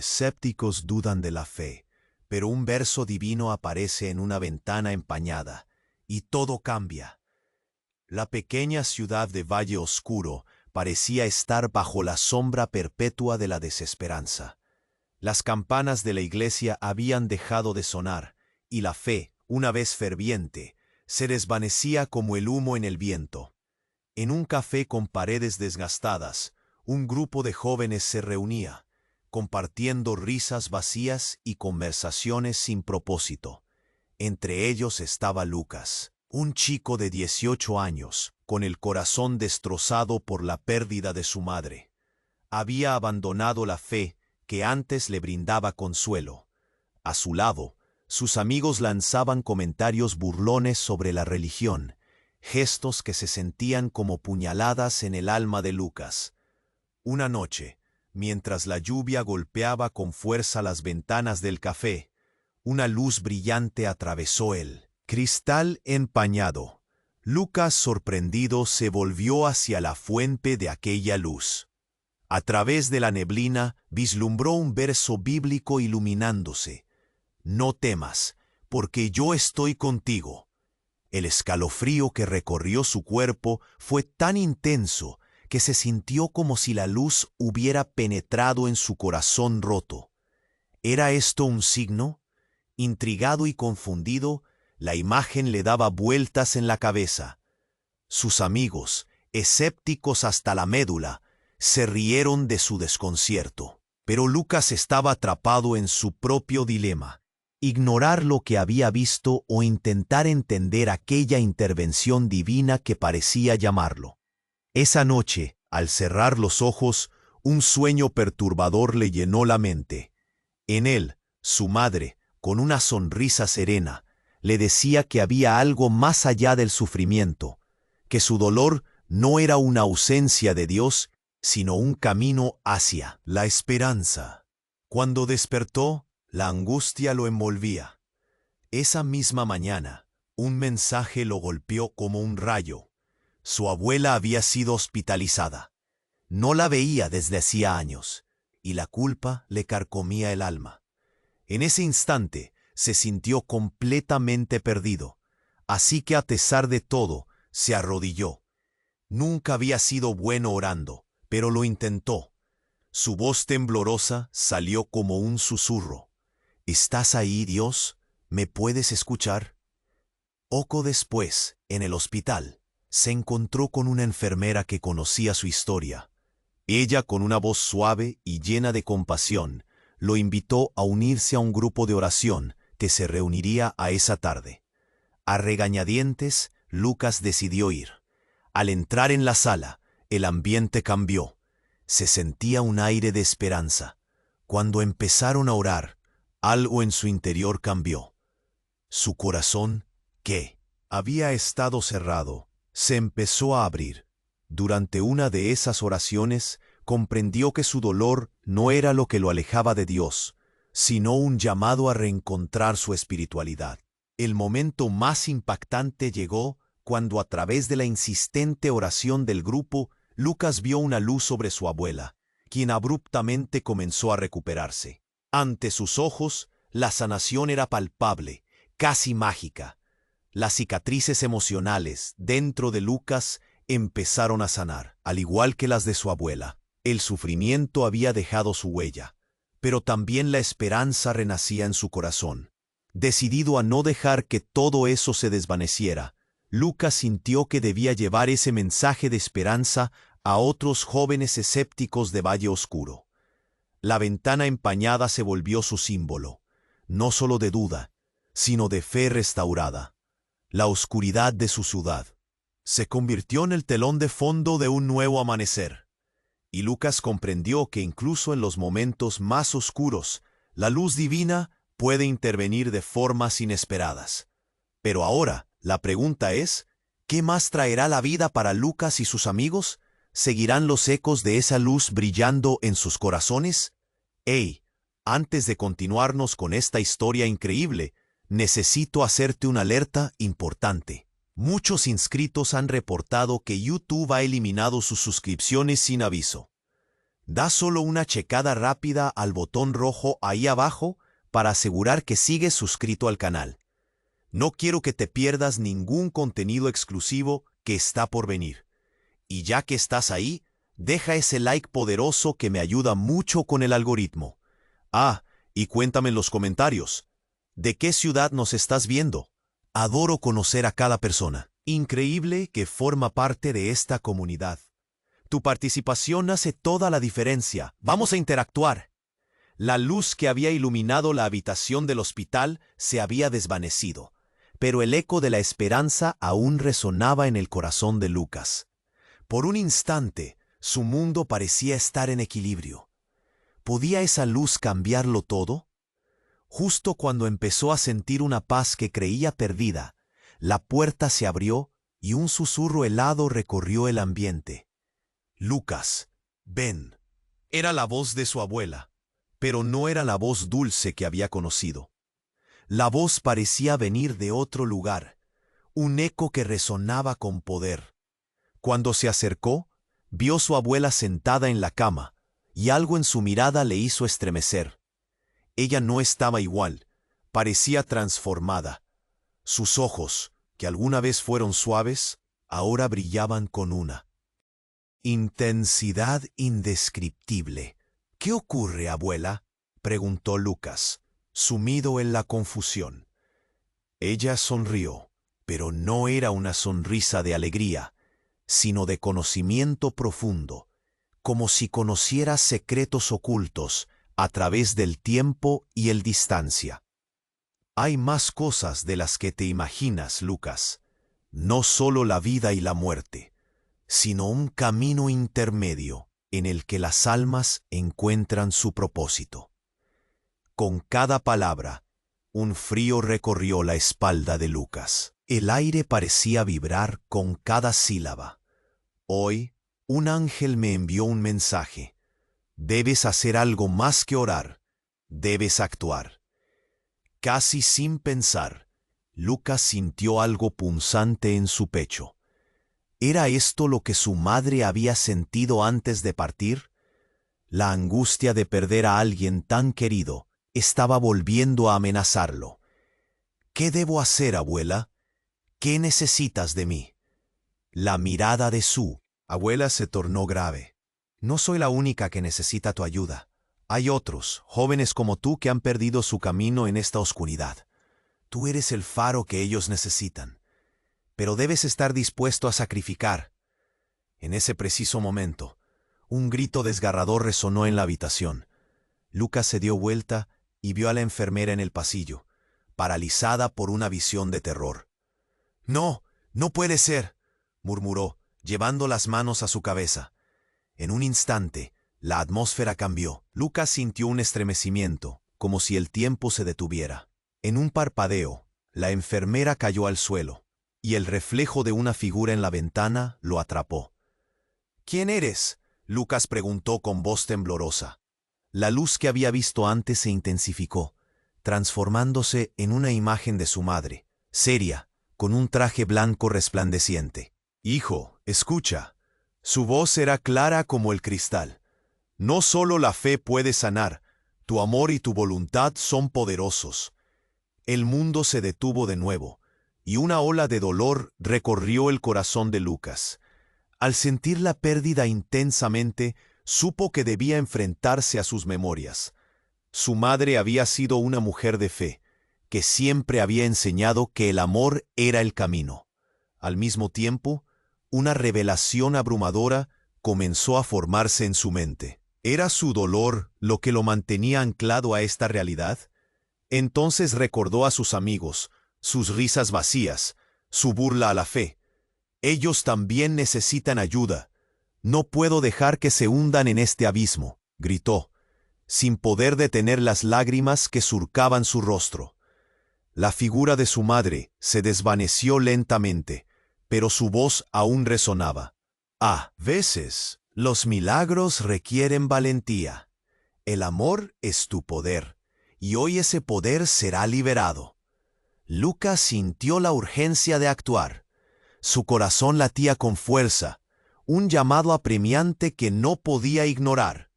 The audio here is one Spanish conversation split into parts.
Escépticos dudan de la fe, pero un verso divino aparece en una ventana empañada, y todo cambia. La pequeña ciudad de Valle Oscuro parecía estar bajo la sombra perpetua de la desesperanza. Las campanas de la iglesia habían dejado de sonar, y la fe, una vez ferviente, se desvanecía como el humo en el viento. En un café con paredes desgastadas, un grupo de jóvenes se reunía, compartiendo risas vacías y conversaciones sin propósito. Entre ellos estaba Lucas, un chico de 18 años, con el corazón destrozado por la pérdida de su madre. Había abandonado la fe que antes le brindaba consuelo. A su lado, sus amigos lanzaban comentarios burlones sobre la religión, gestos que se sentían como puñaladas en el alma de Lucas. Una noche, mientras la lluvia golpeaba con fuerza las ventanas del café, una luz brillante atravesó el cristal empañado. Lucas, sorprendido, se volvió hacia la fuente de aquella luz. A través de la neblina vislumbró un verso bíblico iluminándose. No temas, porque yo estoy contigo. El escalofrío que recorrió su cuerpo fue tan intenso que se sintió como si la luz hubiera penetrado en su corazón roto. ¿Era esto un signo? Intrigado y confundido, la imagen le daba vueltas en la cabeza. Sus amigos, escépticos hasta la médula, se rieron de su desconcierto. Pero Lucas estaba atrapado en su propio dilema. Ignorar lo que había visto o intentar entender aquella intervención divina que parecía llamarlo. Esa noche, al cerrar los ojos, un sueño perturbador le llenó la mente. En él, su madre, con una sonrisa serena, le decía que había algo más allá del sufrimiento, que su dolor no era una ausencia de Dios, sino un camino hacia la esperanza. Cuando despertó, la angustia lo envolvía. Esa misma mañana, un mensaje lo golpeó como un rayo. Su abuela había sido hospitalizada. No la veía desde hacía años, y la culpa le carcomía el alma. En ese instante, se sintió completamente perdido, así que a pesar de todo, se arrodilló. Nunca había sido bueno orando, pero lo intentó. Su voz temblorosa salió como un susurro. ¿Estás ahí, Dios? ¿Me puedes escuchar? Poco después, en el hospital, se encontró con una enfermera que conocía su historia. Ella, con una voz suave y llena de compasión, lo invitó a unirse a un grupo de oración que se reuniría a esa tarde. A regañadientes, Lucas decidió ir. Al entrar en la sala, el ambiente cambió. Se sentía un aire de esperanza. Cuando empezaron a orar, algo en su interior cambió. Su corazón, que había estado cerrado, se empezó a abrir. Durante una de esas oraciones, comprendió que su dolor no era lo que lo alejaba de Dios, sino un llamado a reencontrar su espiritualidad. El momento más impactante llegó cuando, a través de la insistente oración del grupo, Lucas vio una luz sobre su abuela, quien abruptamente comenzó a recuperarse. Ante sus ojos, la sanación era palpable, casi mágica. Las cicatrices emocionales dentro de Lucas empezaron a sanar, al igual que las de su abuela. El sufrimiento había dejado su huella, pero también la esperanza renacía en su corazón. Decidido a no dejar que todo eso se desvaneciera, Lucas sintió que debía llevar ese mensaje de esperanza a otros jóvenes escépticos de Valle Oscuro. La ventana empañada se volvió su símbolo, no solo de duda, sino de fe restaurada. La oscuridad de su ciudad se convirtió en el telón de fondo de un nuevo amanecer. Y Lucas comprendió que incluso en los momentos más oscuros, la luz divina puede intervenir de formas inesperadas. Pero ahora, la pregunta es, ¿qué más traerá la vida para Lucas y sus amigos? ¿Seguirán los ecos de esa luz brillando en sus corazones? ¡Hey! Antes de continuarnos con esta historia increíble, necesito hacerte una alerta importante. Muchos inscritos han reportado que YouTube ha eliminado sus suscripciones sin aviso. Da solo una checada rápida al botón rojo ahí abajo para asegurar que sigues suscrito al canal. No quiero que te pierdas ningún contenido exclusivo que está por venir. Y ya que estás ahí, deja ese like poderoso que me ayuda mucho con el algoritmo. Ah, y cuéntame en los comentarios, ¿de qué ciudad nos estás viendo? Adoro conocer a cada persona. Increíble que forma parte de esta comunidad. Tu participación hace toda la diferencia. Vamos a interactuar. La luz que había iluminado la habitación del hospital se había desvanecido, pero el eco de la esperanza aún resonaba en el corazón de Lucas. Por un instante, su mundo parecía estar en equilibrio. ¿Podía esa luz cambiarlo todo? Justo cuando empezó a sentir una paz que creía perdida, la puerta se abrió y un susurro helado recorrió el ambiente. Lucas, ven. Era la voz de su abuela, pero no era la voz dulce que había conocido. La voz parecía venir de otro lugar, un eco que resonaba con poder. Cuando se acercó, vio a su abuela sentada en la cama, y algo en su mirada le hizo estremecer. Ella no estaba igual, parecía transformada. Sus ojos, que alguna vez fueron suaves, ahora brillaban con una intensidad indescriptible. ¿Qué ocurre, abuela?, preguntó Lucas, sumido en la confusión. Ella sonrió, pero no era una sonrisa de alegría, sino de conocimiento profundo, como si conociera secretos ocultos a través del tiempo y el distancia. Hay más cosas de las que te imaginas, Lucas, no solo la vida y la muerte, sino un camino intermedio en el que las almas encuentran su propósito. Con cada palabra, un frío recorrió la espalda de Lucas. El aire parecía vibrar con cada sílaba. Hoy, un ángel me envió un mensaje. Debes hacer algo más que orar. Debes actuar. Casi sin pensar, Lucas sintió algo punzante en su pecho. ¿Era esto lo que su madre había sentido antes de partir? La angustia de perder a alguien tan querido estaba volviendo a amenazarlo. ¿Qué debo hacer, abuela? ¿Qué necesitas de mí? La mirada de su abuela se tornó grave. No soy la única que necesita tu ayuda. Hay otros, jóvenes como tú, que han perdido su camino en esta oscuridad. Tú eres el faro que ellos necesitan. Pero debes estar dispuesto a sacrificar. En ese preciso momento, un grito desgarrador resonó en la habitación. Lucas se dio vuelta y vio a la enfermera en el pasillo, paralizada por una visión de terror. «No, no puede ser», murmuró, llevando las manos a su cabeza. En un instante, la atmósfera cambió. Lucas sintió un estremecimiento, como si el tiempo se detuviera. En un parpadeo, la enfermera cayó al suelo, y el reflejo de una figura en la ventana lo atrapó. «¿Quién eres?», Lucas preguntó con voz temblorosa. La luz que había visto antes se intensificó, transformándose en una imagen de su madre, seria, con un traje blanco resplandeciente. «Hijo, escucha». Su voz era clara como el cristal. «No solo la fe puede sanar, tu amor y tu voluntad son poderosos». El mundo se detuvo de nuevo, y una ola de dolor recorrió el corazón de Lucas. Al sentir la pérdida intensamente, supo que debía enfrentarse a sus memorias. Su madre había sido una mujer de fe, que siempre había enseñado que el amor era el camino. Al mismo tiempo, una revelación abrumadora comenzó a formarse en su mente. ¿Era su dolor lo que lo mantenía anclado a esta realidad? Entonces recordó a sus amigos, sus risas vacías, su burla a la fe. Ellos también necesitan ayuda. «No puedo dejar que se hundan en este abismo», gritó, sin poder detener las lágrimas que surcaban su rostro. La figura de su madre se desvaneció lentamente, pero su voz aún resonaba. «A veces, los milagros requieren valentía. El amor es tu poder, y hoy ese poder será liberado». Lucas sintió la urgencia de actuar. Su corazón latía con fuerza, un llamado apremiante que no podía ignorar.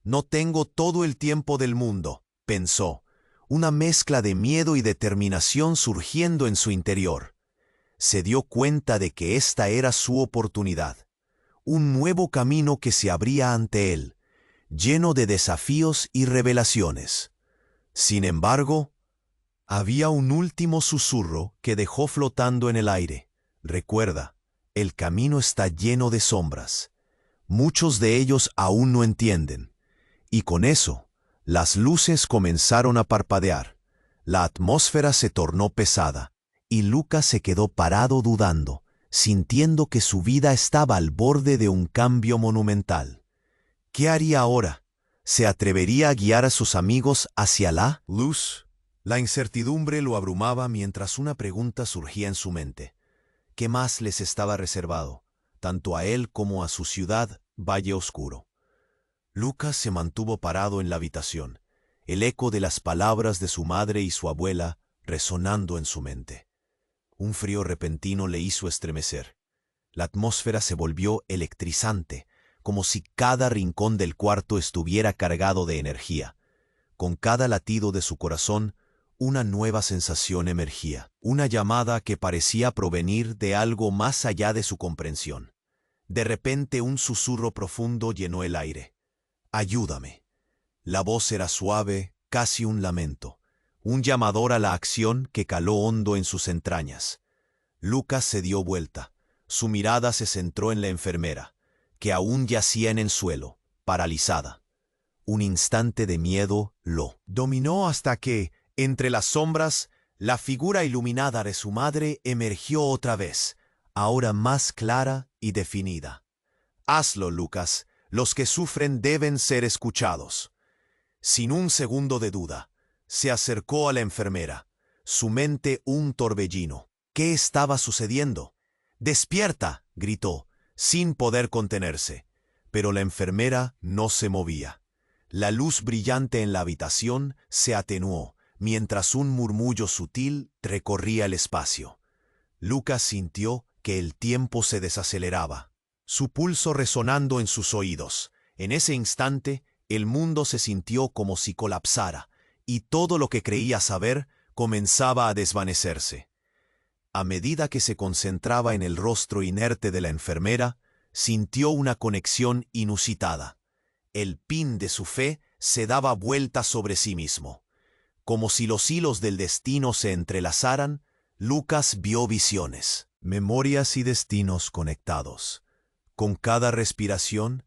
No tengo todo el tiempo del mundo, pensó, una mezcla de miedo y determinación surgiendo en su interior. Se dio cuenta de que esta era su oportunidad, un nuevo camino que se abría ante él, lleno de desafíos y revelaciones. Sin embargo, había un último susurro que dejó flotando en el aire. Recuerda, el camino está lleno de sombras. Muchos de ellos aún no entienden. Y con eso, las luces comenzaron a parpadear. La atmósfera se tornó pesada, y Lucas se quedó parado dudando, sintiendo que su vida estaba al borde de un cambio monumental. ¿Qué haría ahora? ¿Se atrevería a guiar a sus amigos hacia la luz? La incertidumbre lo abrumaba mientras una pregunta surgía en su mente. ¿Qué más les estaba reservado, tanto a él como a su ciudad, Valle Oscuro? Lucas se mantuvo parado en la habitación, el eco de las palabras de su madre y su abuela resonando en su mente. Un frío repentino le hizo estremecer. La atmósfera se volvió electrizante, como si cada rincón del cuarto estuviera cargado de energía. Con cada latido de su corazón, una nueva sensación emergía, una llamada que parecía provenir de algo más allá de su comprensión. De repente un susurro profundo llenó el aire. «Ayúdame». La voz era suave, casi un lamento, un llamador a la acción que caló hondo en sus entrañas. Lucas se dio vuelta. Su mirada se centró en la enfermera, que aún yacía en el suelo, paralizada. Un instante de miedo lo dominó hasta que, entre las sombras, la figura iluminada de su madre emergió otra vez, ahora más clara y definida. «Hazlo, Lucas. Los que sufren deben ser escuchados». Sin un segundo de duda, se acercó a la enfermera, su mente un torbellino. ¿Qué estaba sucediendo? «¡Despierta!», gritó, sin poder contenerse. Pero la enfermera no se movía. La luz brillante en la habitación se atenuó, mientras un murmullo sutil recorría el espacio. Lucas sintió que el tiempo se desaceleraba, su pulso resonando en sus oídos. En ese instante, el mundo se sintió como si colapsara, y todo lo que creía saber comenzaba a desvanecerse. A medida que se concentraba en el rostro inerte de la enfermera, sintió una conexión inusitada. El pin de su fe se daba vuelta sobre sí mismo. Como si los hilos del destino se entrelazaran, Lucas vio visiones, memorias y destinos conectados. Con cada respiración,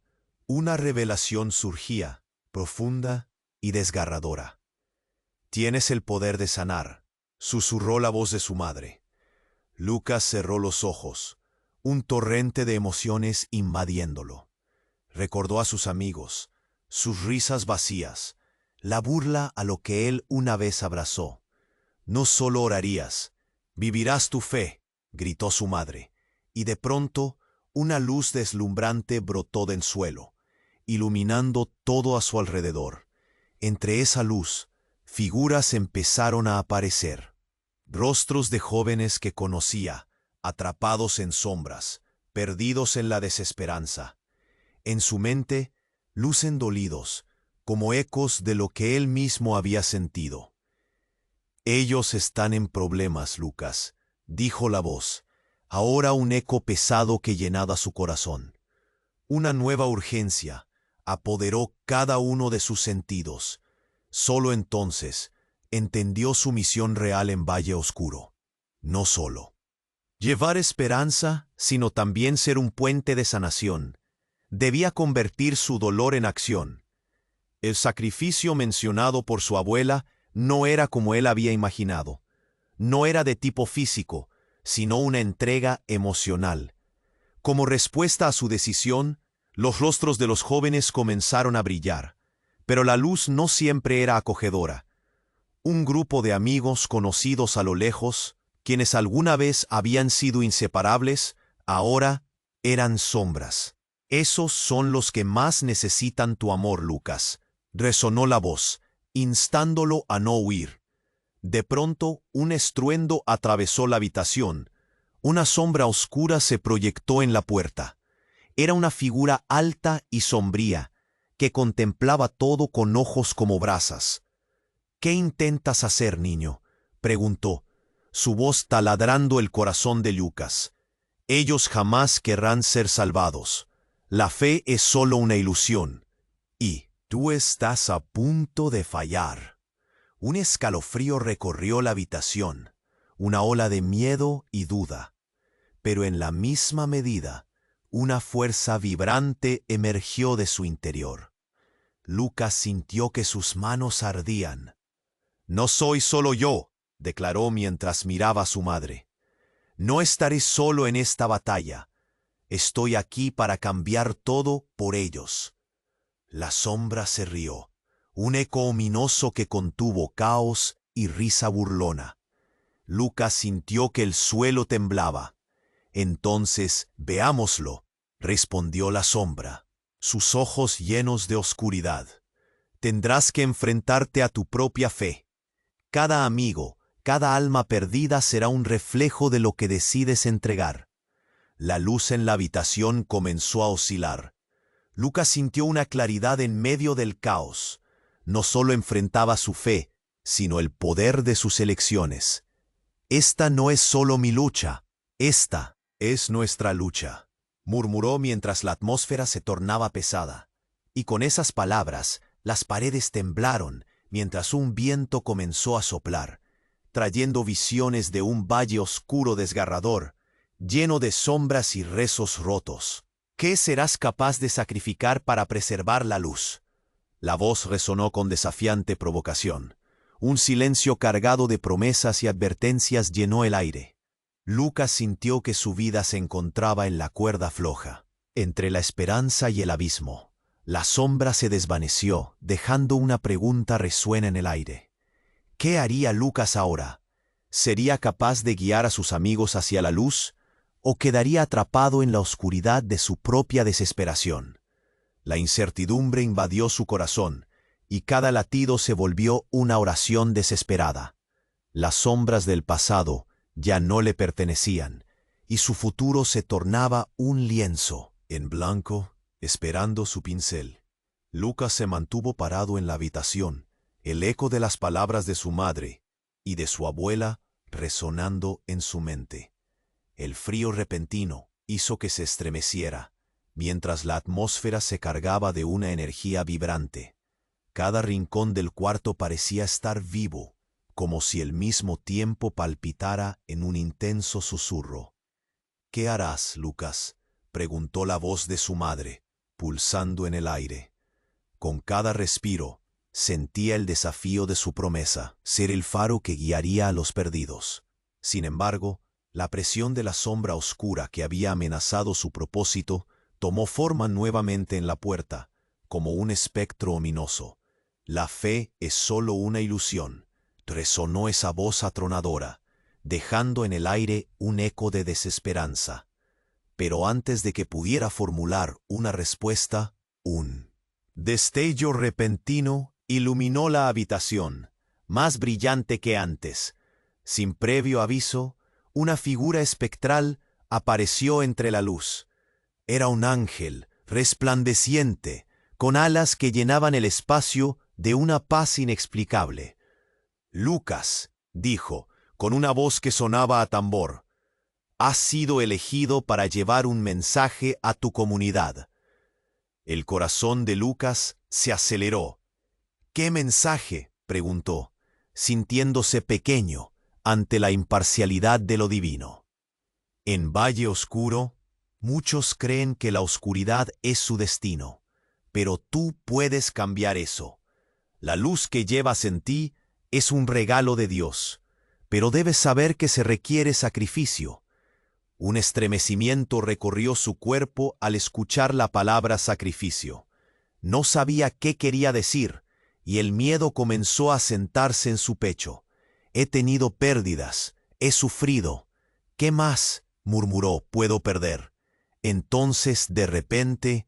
una revelación surgía, profunda y desgarradora. «Tienes el poder de sanar», susurró la voz de su madre. Lucas cerró los ojos, un torrente de emociones invadiéndolo. Recordó a sus amigos, sus risas vacías, la burla a lo que él una vez abrazó. «No solo orarías, vivirás tu fe», gritó su madre, y de pronto una luz deslumbrante brotó del suelo, iluminando todo a su alrededor. Entre esa luz, figuras empezaron a aparecer. Rostros de jóvenes que conocía, atrapados en sombras, perdidos en la desesperanza. En su mente, lucen dolidos, como ecos de lo que él mismo había sentido. «Ellos están en problemas, Lucas», dijo la voz, ahora un eco pesado que llenaba su corazón. Una nueva urgencia apoderó cada uno de sus sentidos. Solo entonces entendió su misión real en Valle Oscuro. No solo llevar esperanza, sino también ser un puente de sanación. Debía convertir su dolor en acción. El sacrificio mencionado por su abuela no era como él había imaginado. No era de tipo físico, sino una entrega emocional. Como respuesta a su decisión, los rostros de los jóvenes comenzaron a brillar, pero la luz no siempre era acogedora. Un grupo de amigos conocidos a lo lejos, quienes alguna vez habían sido inseparables, ahora eran sombras. «Esos son los que más necesitan tu amor, Lucas», resonó la voz, instándolo a no huir. De pronto, un estruendo atravesó la habitación. Una sombra oscura se proyectó en la puerta. Era una figura alta y sombría, que contemplaba todo con ojos como brasas. «¿Qué intentas hacer, niño?», preguntó, su voz taladrando el corazón de Lucas. «Ellos jamás querrán ser salvados. La fe es solo una ilusión. Y tú estás a punto de fallar». Un escalofrío recorrió la habitación, una ola de miedo y duda. Pero en la misma medida, una fuerza vibrante emergió de su interior. Lucas sintió que sus manos ardían. «No soy solo yo», declaró mientras miraba a su madre. «No estaré solo en esta batalla. Estoy aquí para cambiar todo por ellos». La sombra se rió, un eco ominoso que contuvo caos y risa burlona. Lucas sintió que el suelo temblaba. «Entonces, veámoslo», respondió la sombra, sus ojos llenos de oscuridad. «Tendrás que enfrentarte a tu propia fe. Cada amigo, cada alma perdida será un reflejo de lo que decides entregar». La luz en la habitación comenzó a oscilar. Lucas sintió una claridad en medio del caos. No solo enfrentaba su fe, sino el poder de sus elecciones. «Esta no es solo mi lucha, esta es nuestra lucha», murmuró mientras la atmósfera se tornaba pesada. Y con esas palabras, las paredes temblaron mientras un viento comenzó a soplar, trayendo visiones de un valle oscuro desgarrador, lleno de sombras y rezos rotos. «¿Qué serás capaz de sacrificar para preservar la luz?». La voz resonó con desafiante provocación. Un silencio cargado de promesas y advertencias llenó el aire. Lucas sintió que su vida se encontraba en la cuerda floja, entre la esperanza y el abismo. La sombra se desvaneció, dejando una pregunta resuena en el aire. ¿Qué haría Lucas ahora? ¿Sería capaz de guiar a sus amigos hacia la luz? ¿O quedaría atrapado en la oscuridad de su propia desesperación? La incertidumbre invadió su corazón, y cada latido se volvió una oración desesperada. Las sombras del pasado ya no le pertenecían, y su futuro se tornaba un lienzo en blanco, esperando su pincel. Lucas se mantuvo parado en la habitación, el eco de las palabras de su madre y de su abuela resonando en su mente. El frío repentino hizo que se estremeciera, mientras la atmósfera se cargaba de una energía vibrante. Cada rincón del cuarto parecía estar vivo, como si el mismo tiempo palpitara en un intenso susurro. «¿Qué harás, Lucas?», preguntó la voz de su madre, pulsando en el aire. Con cada respiro, sentía el desafío de su promesa, ser el faro que guiaría a los perdidos. Sin embargo, la presión de la sombra oscura que había amenazado su propósito tomó forma nuevamente en la puerta, como un espectro ominoso. «La fe es solo una ilusión», resonó esa voz atronadora, dejando en el aire un eco de desesperanza. Pero antes de que pudiera formular una respuesta, un destello repentino iluminó la habitación, más brillante que antes. Sin previo aviso, una figura espectral apareció entre la luz. Era un ángel, resplandeciente, con alas que llenaban el espacio de una paz inexplicable. «Lucas», dijo, con una voz que sonaba a tambor, «has sido elegido para llevar un mensaje a tu comunidad». El corazón de Lucas se aceleró. «¿Qué mensaje?», preguntó, sintiéndose pequeño ante la imparcialidad de lo divino. En Valle Oscuro, muchos creen que la oscuridad es su destino, pero tú puedes cambiar eso. La luz que llevas en ti es un regalo de Dios, pero debes saber que se requiere sacrificio. Un estremecimiento recorrió su cuerpo al escuchar la palabra sacrificio. No sabía qué quería decir, y el miedo comenzó a sentarse en su pecho. «He tenido pérdidas, he sufrido. ¿Qué más?», murmuró, «puedo perder?». Entonces, de repente,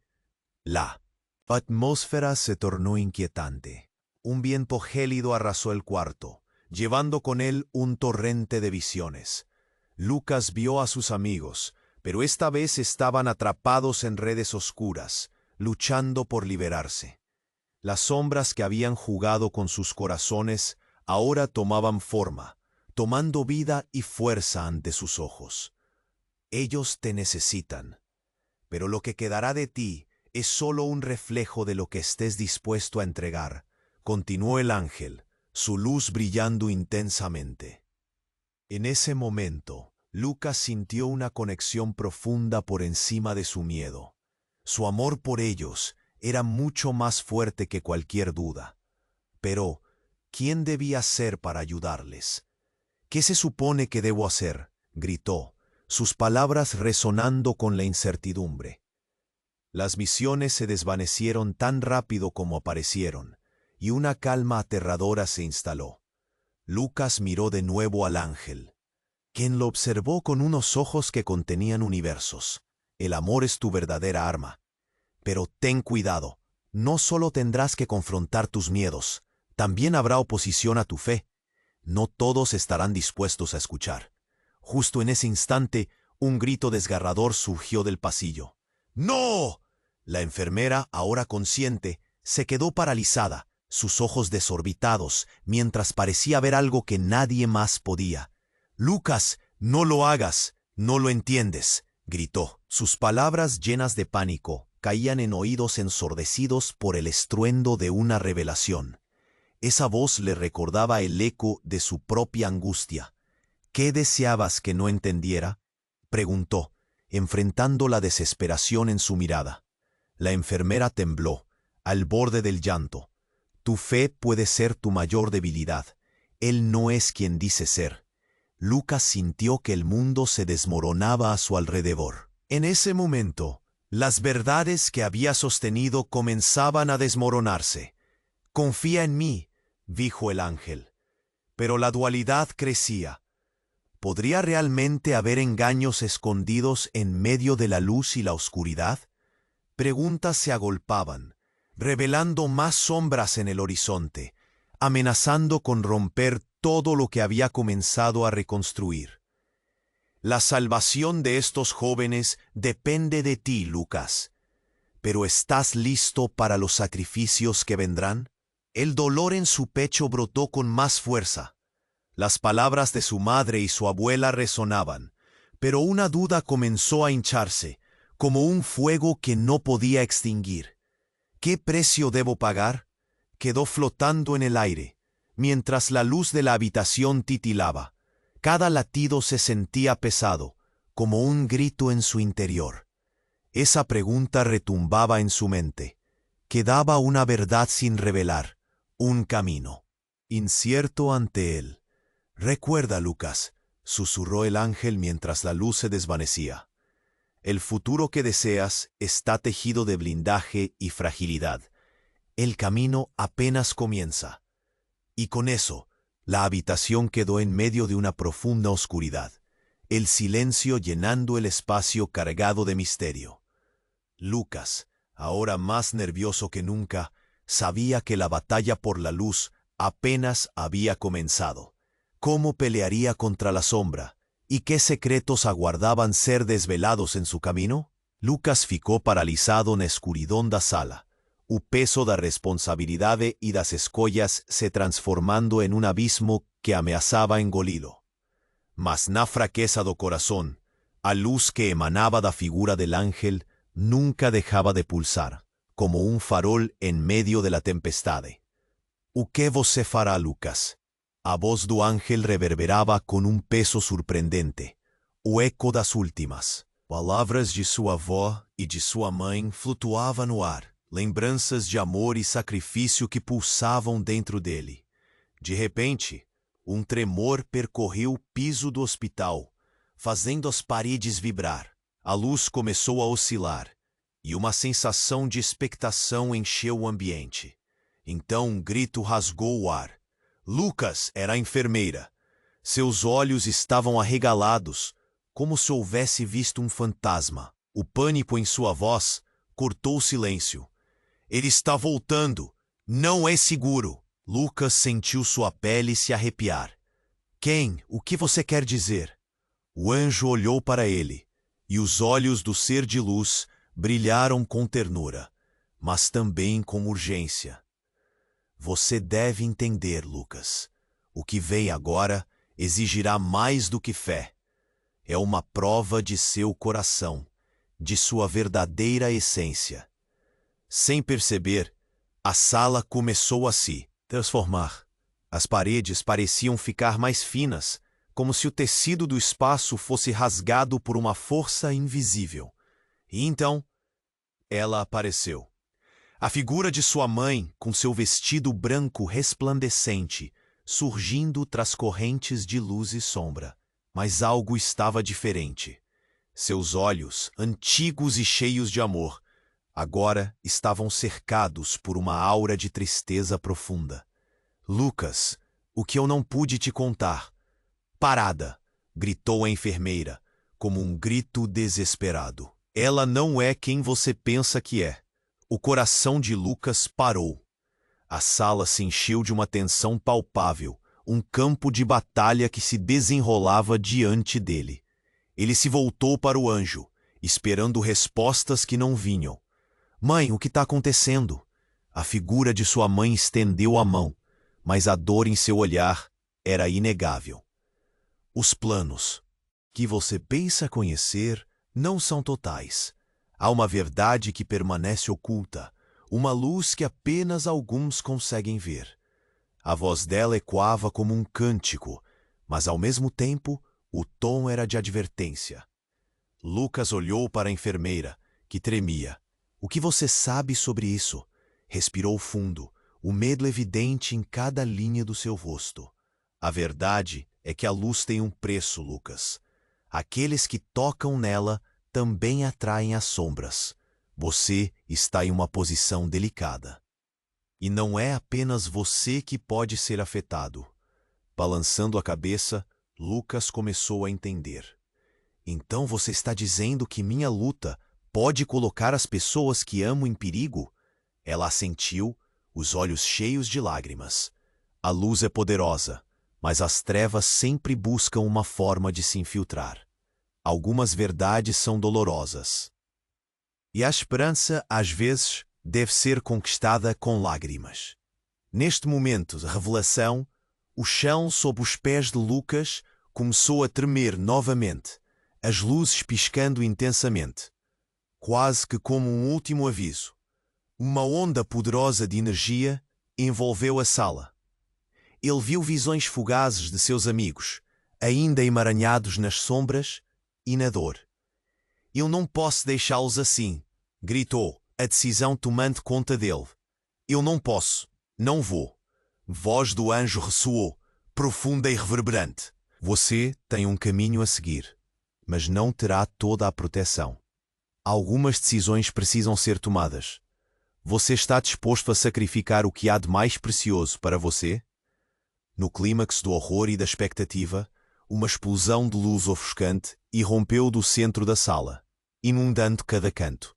la atmósfera se tornó inquietante. Un viento gélido arrasó el cuarto, llevando con él un torrente de visiones. Lucas vio a sus amigos, pero esta vez estaban atrapados en redes oscuras, luchando por liberarse. Las sombras que habían jugado con sus corazones ahora tomaban forma, tomando vida y fuerza ante sus ojos. Ellos te necesitan, pero lo que quedará de ti es solo un reflejo de lo que estés dispuesto a entregar, continuó el ángel, su luz brillando intensamente. En ese momento, Lucas sintió una conexión profunda por encima de su miedo. Su amor por ellos era mucho más fuerte que cualquier duda. Pero, ¿quién debía ser para ayudarles? ¿Qué se supone que debo hacer?, gritó, sus palabras resonando con la incertidumbre. Las visiones se desvanecieron tan rápido como aparecieron, y una calma aterradora se instaló. Lucas miró de nuevo al ángel, quien lo observó con unos ojos que contenían universos. El amor es tu verdadera arma. Pero ten cuidado, no solo tendrás que confrontar tus miedos, también habrá oposición a tu fe. No todos estarán dispuestos a escuchar. Justo en ese instante, un grito desgarrador surgió del pasillo. ¡No! La enfermera, ahora consciente, se quedó paralizada, sus ojos desorbitados, mientras parecía ver algo que nadie más podía. «Lucas, no lo hagas, no lo entiendes», gritó. Sus palabras llenas de pánico caían en oídos ensordecidos por el estruendo de una revelación. Esa voz le recordaba el eco de su propia angustia. «¿Qué deseabas que no entendiera?», preguntó, enfrentando la desesperación en su mirada. La enfermera tembló, al borde del llanto. «Tu fe puede ser tu mayor debilidad. Él no es quien dice ser». Lucas sintió que el mundo se desmoronaba a su alrededor. En ese momento, las verdades que había sostenido comenzaban a desmoronarse. «Confía en mí», dijo el ángel. Pero la dualidad crecía. ¿Podría realmente haber engaños escondidos en medio de la luz y la oscuridad? Preguntas se agolpaban, revelando más sombras en el horizonte, amenazando con romper todo lo que había comenzado a reconstruir. La salvación de estos jóvenes depende de ti, Lucas. ¿Pero estás listo para los sacrificios que vendrán? El dolor en su pecho brotó con más fuerza. Las palabras de su madre y su abuela resonaban, pero una duda comenzó a hincharse, como un fuego que no podía extinguir. ¿Qué precio debo pagar? Quedó flotando en el aire, mientras la luz de la habitación titilaba. Cada latido se sentía pesado, como un grito en su interior. Esa pregunta retumbaba en su mente. Quedaba una verdad sin revelar, un camino incierto ante él. «Recuerda, Lucas», susurró el ángel mientras la luz se desvanecía. «El futuro que deseas está tejido de blindaje y fragilidad. El camino apenas comienza». Y con eso, la habitación quedó en medio de una profunda oscuridad, el silencio llenando el espacio cargado de misterio. Lucas, ahora más nervioso que nunca, sabía que la batalla por la luz apenas había comenzado. ¿Cómo pelearía contra la sombra? ¿Y qué secretos aguardaban ser desvelados en su camino? Lucas ficou paralisado na escuridão da sala, o peso da responsabilidade e das escolhas se transformando en un abismo que ameaçaba engolí-lo. Mas na fraqueza do coração, a luz que emanaba da figura del ángel nunca dejaba de pulsar, como un farol en medio de la tempestade. «O que você fará, Lucas?» A voz do ángel reverberaba con un peso surpreendente, o eco das últimas. Palavras de sua avó e de sua mãe flutuavam no ar, lembranças de amor e sacrifício que pulsavam dentro dele. De repente, um tremor percorreu o piso do hospital, fazendo as paredes vibrar. A luz começou a oscilar, e uma sensação de expectação encheu o ambiente. Então um grito rasgou o ar. Lucas era a enfermeira. Seus olhos estavam arregalados, como se houvesse visto um fantasma. O pânico em sua voz cortou o silêncio. «Ele está voltando! Não é seguro!» Lucas sentiu sua pele se arrepiar. «Quem? O que você quer dizer?» O anjo olhou para ele, e os olhos do ser de luz brilharam com ternura, mas também com urgência. Você deve entender, Lucas. O que vem agora exigirá mais do que fé. É uma prova de seu coração, de sua verdadeira essência. Sem perceber, a sala começou a se transformar. As paredes pareciam ficar mais finas, como se o tecido do espaço fosse rasgado por uma força invisível. E então, ela apareceu. A figura de sua mãe, com seu vestido branco resplandecente, surgindo tras correntes de luz e sombra. Mas algo estava diferente. Seus olhos, antigos e cheios de amor, agora estavam cercados por uma aura de tristeza profunda. Lucas, o que eu não pude te contar. Parada! Gritou a enfermeira, como um grito desesperado. Ela não é quem você pensa que é. O coração de Lucas parou. A sala se encheu de uma tensão palpável, um campo de batalha que se desenrolava diante dele. Ele se voltou para o anjo, esperando respostas que não vinham. Mãe, o que está acontecendo? A figura de sua mãe estendeu a mão, mas a dor em seu olhar era inegável. Os planos que você pensa conhecer não são totais. Há uma verdade que permanece oculta, uma luz que apenas alguns conseguem ver. A voz dela ecoava como um cântico, mas ao mesmo tempo o tom era de advertência. Lucas olhou para a enfermeira, que tremia. O que você sabe sobre isso? Respirou fundo, o medo evidente em cada linha do seu rosto. A verdade é que a luz tem um preço, Lucas. Aqueles que tocam nela também atraem as sombras. Você está em uma posição delicada. E não é apenas você que pode ser afetado. Balançando a cabeça, Lucas começou a entender. Então você está dizendo que minha luta pode colocar as pessoas que amo em perigo? Ela assentiu, os olhos cheios de lágrimas. A luz é poderosa, mas as trevas sempre buscam uma forma de se infiltrar. Algumas verdades são dolorosas. E a esperança, às vezes, deve ser conquistada com lágrimas. Neste momento de revelação, o chão sob os pés de Lucas começou a tremer novamente, as luzes piscando intensamente, quase que como um último aviso. Uma onda poderosa de energia envolveu a sala. Ele viu visões fugazes de seus amigos, ainda emaranhados nas sombras e na dor. Eu não posso deixá-los assim, gritou, a decisão tomando conta dele. Eu não posso, não vou. Voz do anjo ressoou, profunda e reverberante. Você tem um caminho a seguir, mas não terá toda a proteção. Algumas decisões precisam ser tomadas. Você está disposto a sacrificar o que há de mais precioso para você? No clímax do horror e da expectativa, uma explosão de luz ofuscante irrompeu do centro da sala, inundando cada canto.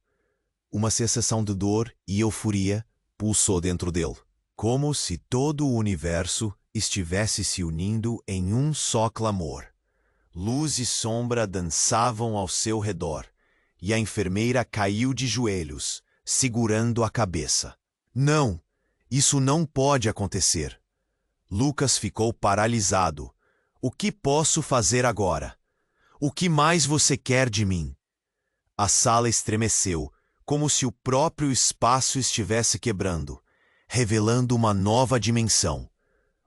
Uma sensação de dor e euforia pulsou dentro dele, como se todo o universo estivesse se unindo em um só clamor. Luz e sombra dançavam ao seu redor, e a enfermeira caiu de joelhos, segurando a cabeça. Não, isso não pode acontecer. Lucas ficou paralisado. O que posso fazer agora? O que mais você quer de mim? A sala estremeceu, como se o próprio espaço estivesse quebrando, revelando uma nova dimensão,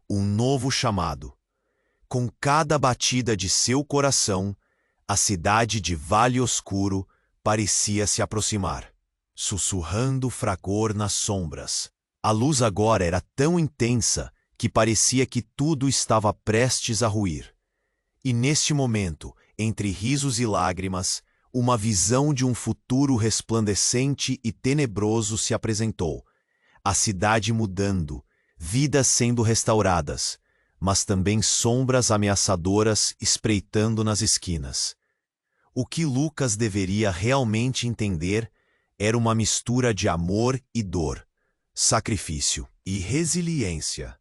um novo chamado. Com cada batida de seu coração, a cidade de Vale Oscuro parecia se aproximar, sussurrando fragor nas sombras. A luz agora era tão intensa que parecia que tudo estava prestes a ruir. E neste momento, entre risos e lágrimas, uma visão de um futuro resplandecente e tenebroso se apresentou. A cidade mudando, vidas sendo restauradas, mas também sombras ameaçadoras espreitando nas esquinas. O que Lucas deveria realmente entender era uma mistura de amor e dor, sacrifício e resiliência.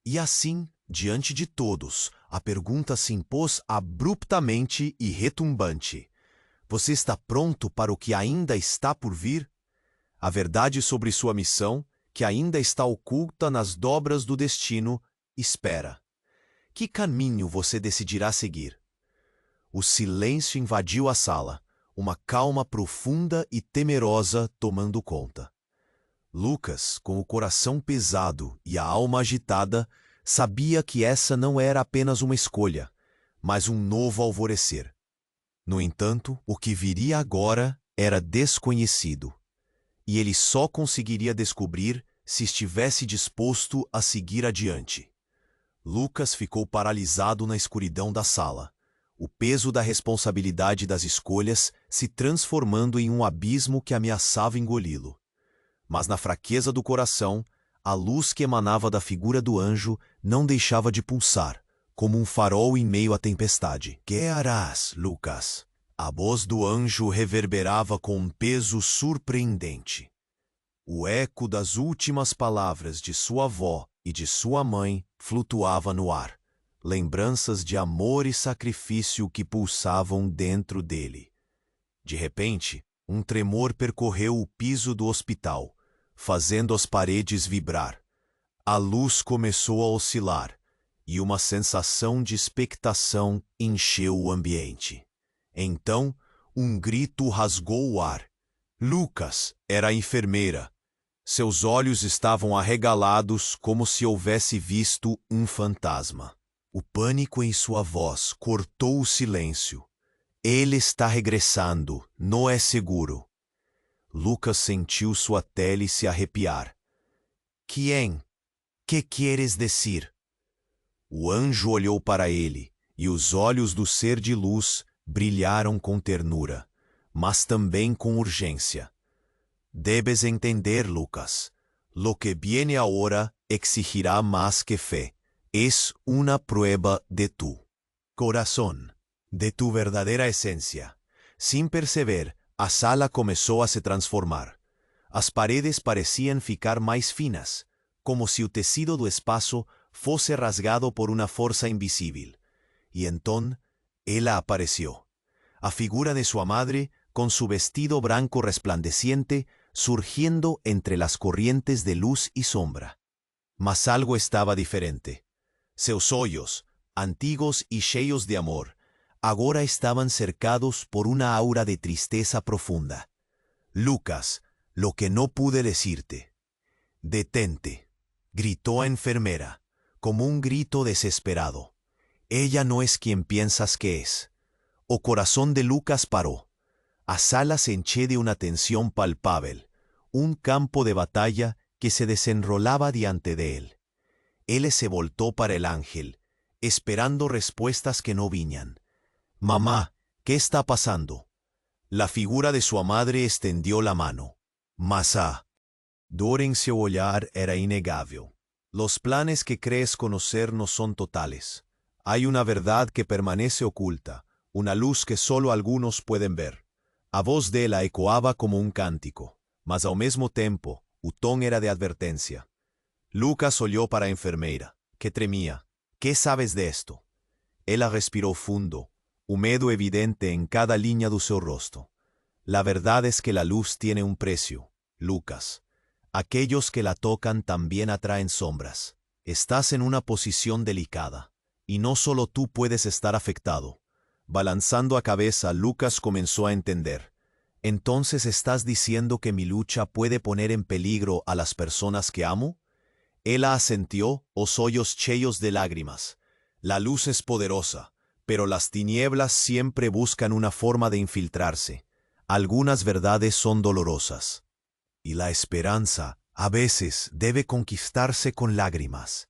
E assim, diante de todos, a pergunta se impôs abruptamente e retumbante. Você está pronto para o que ainda está por vir? A verdade sobre sua missão que ainda está oculta nas dobras do destino, espera. Que caminho você decidirá seguir? O silêncio invadiu a sala, uma calma profunda e temerosa tomando conta. Lucas, com o coração pesado e a alma agitada, sabia que essa não era apenas uma escolha, mas um novo alvorecer. No entanto, o que viria agora era desconhecido, e ele só conseguiria descobrir se estivesse disposto a seguir adiante. Lucas ficou paralisado na escuridão da sala, o peso da responsabilidade das escolhas se transformando em um abismo que ameaçava engoli-lo. Mas na fraqueza do coração, a luz que emanava da figura do anjo não deixava de pulsar, como um farol em meio à tempestade. Que harás, Lucas? A voz do anjo reverberava com um peso surpreendente. O eco das últimas palavras de sua avó e de sua mãe flutuava no ar, lembranças de amor e sacrifício que pulsavam dentro dele. De repente, um tremor percorreu o piso do hospital, fazendo as paredes vibrar. A luz começou a oscilar, e uma sensação de expectação encheu o ambiente. Então, um grito rasgou o ar. Lucas era a enfermeira. Seus olhos estavam arregalados como se houvesse visto um fantasma. O pânico em sua voz cortou o silêncio. Ele está regressando, não é seguro. Lucas sentiu sua pele se arrepiar. Quem? Que queres dizer? O anjo olhou para ele, e os olhos do ser de luz brilharam com ternura, mas também com urgência. Debes entender, Lucas. Lo que viene ahora exigirá más que fe. Es una prueba de tu corazón, de tu verdadera esencia. Sin perceber, a sala começou a se transformar. As paredes pareciam ficar mais finas, como se o tecido do espaço fosse rasgado por uma força invisível. E então, ela apareció. A figura de sua madre, con su vestido branco resplandeciente, surgiendo entre las corrientes de luz y sombra. Mas algo estaba diferente. Seus olhos, antiguos y cheios de amor, agora estaban cercados por una aura de tristeza profunda. Lucas, lo que no pude decirte. Detente, gritó a enfermera, como un grito desesperado. Ella no es quien piensas que es. O corazón de Lucas paró. A sala se enché de una tensión palpable, un campo de batalla que se desenrolaba diante de él. Él se voltó para el ángel, esperando respuestas que no viñan. «Mamá, ¿qué está pasando?» La figura de su madre extendió la mano. Mas dor en su olhar era inegável. Los planes que crees conocer no son totales. Hay una verdad que permanece oculta, una luz que solo algunos pueden ver. A voz de ella ecoaba como un cántico, mas ao mesmo tempo, o tom era de advertencia. Lucas olhou para a enfermeira, que tremía. ¿Qué sabes de esto? Ella respiró fundo, o medo evidente en cada línea de su rostro. La verdad es que la luz tiene un precio, Lucas. Aquellos que la tocan también atraen sombras. Estás en una posición delicada, y no solo tú puedes estar afectado. Balanzando a cabeza, Lucas comenzó a entender. ¿Entonces estás diciendo que mi lucha puede poner en peligro a las personas que amo? Ella asintió, os ojos cheios de lágrimas. La luz es poderosa, pero las tinieblas siempre buscan una forma de infiltrarse. Algunas verdades son dolorosas. Y la esperanza, a veces, debe conquistarse con lágrimas.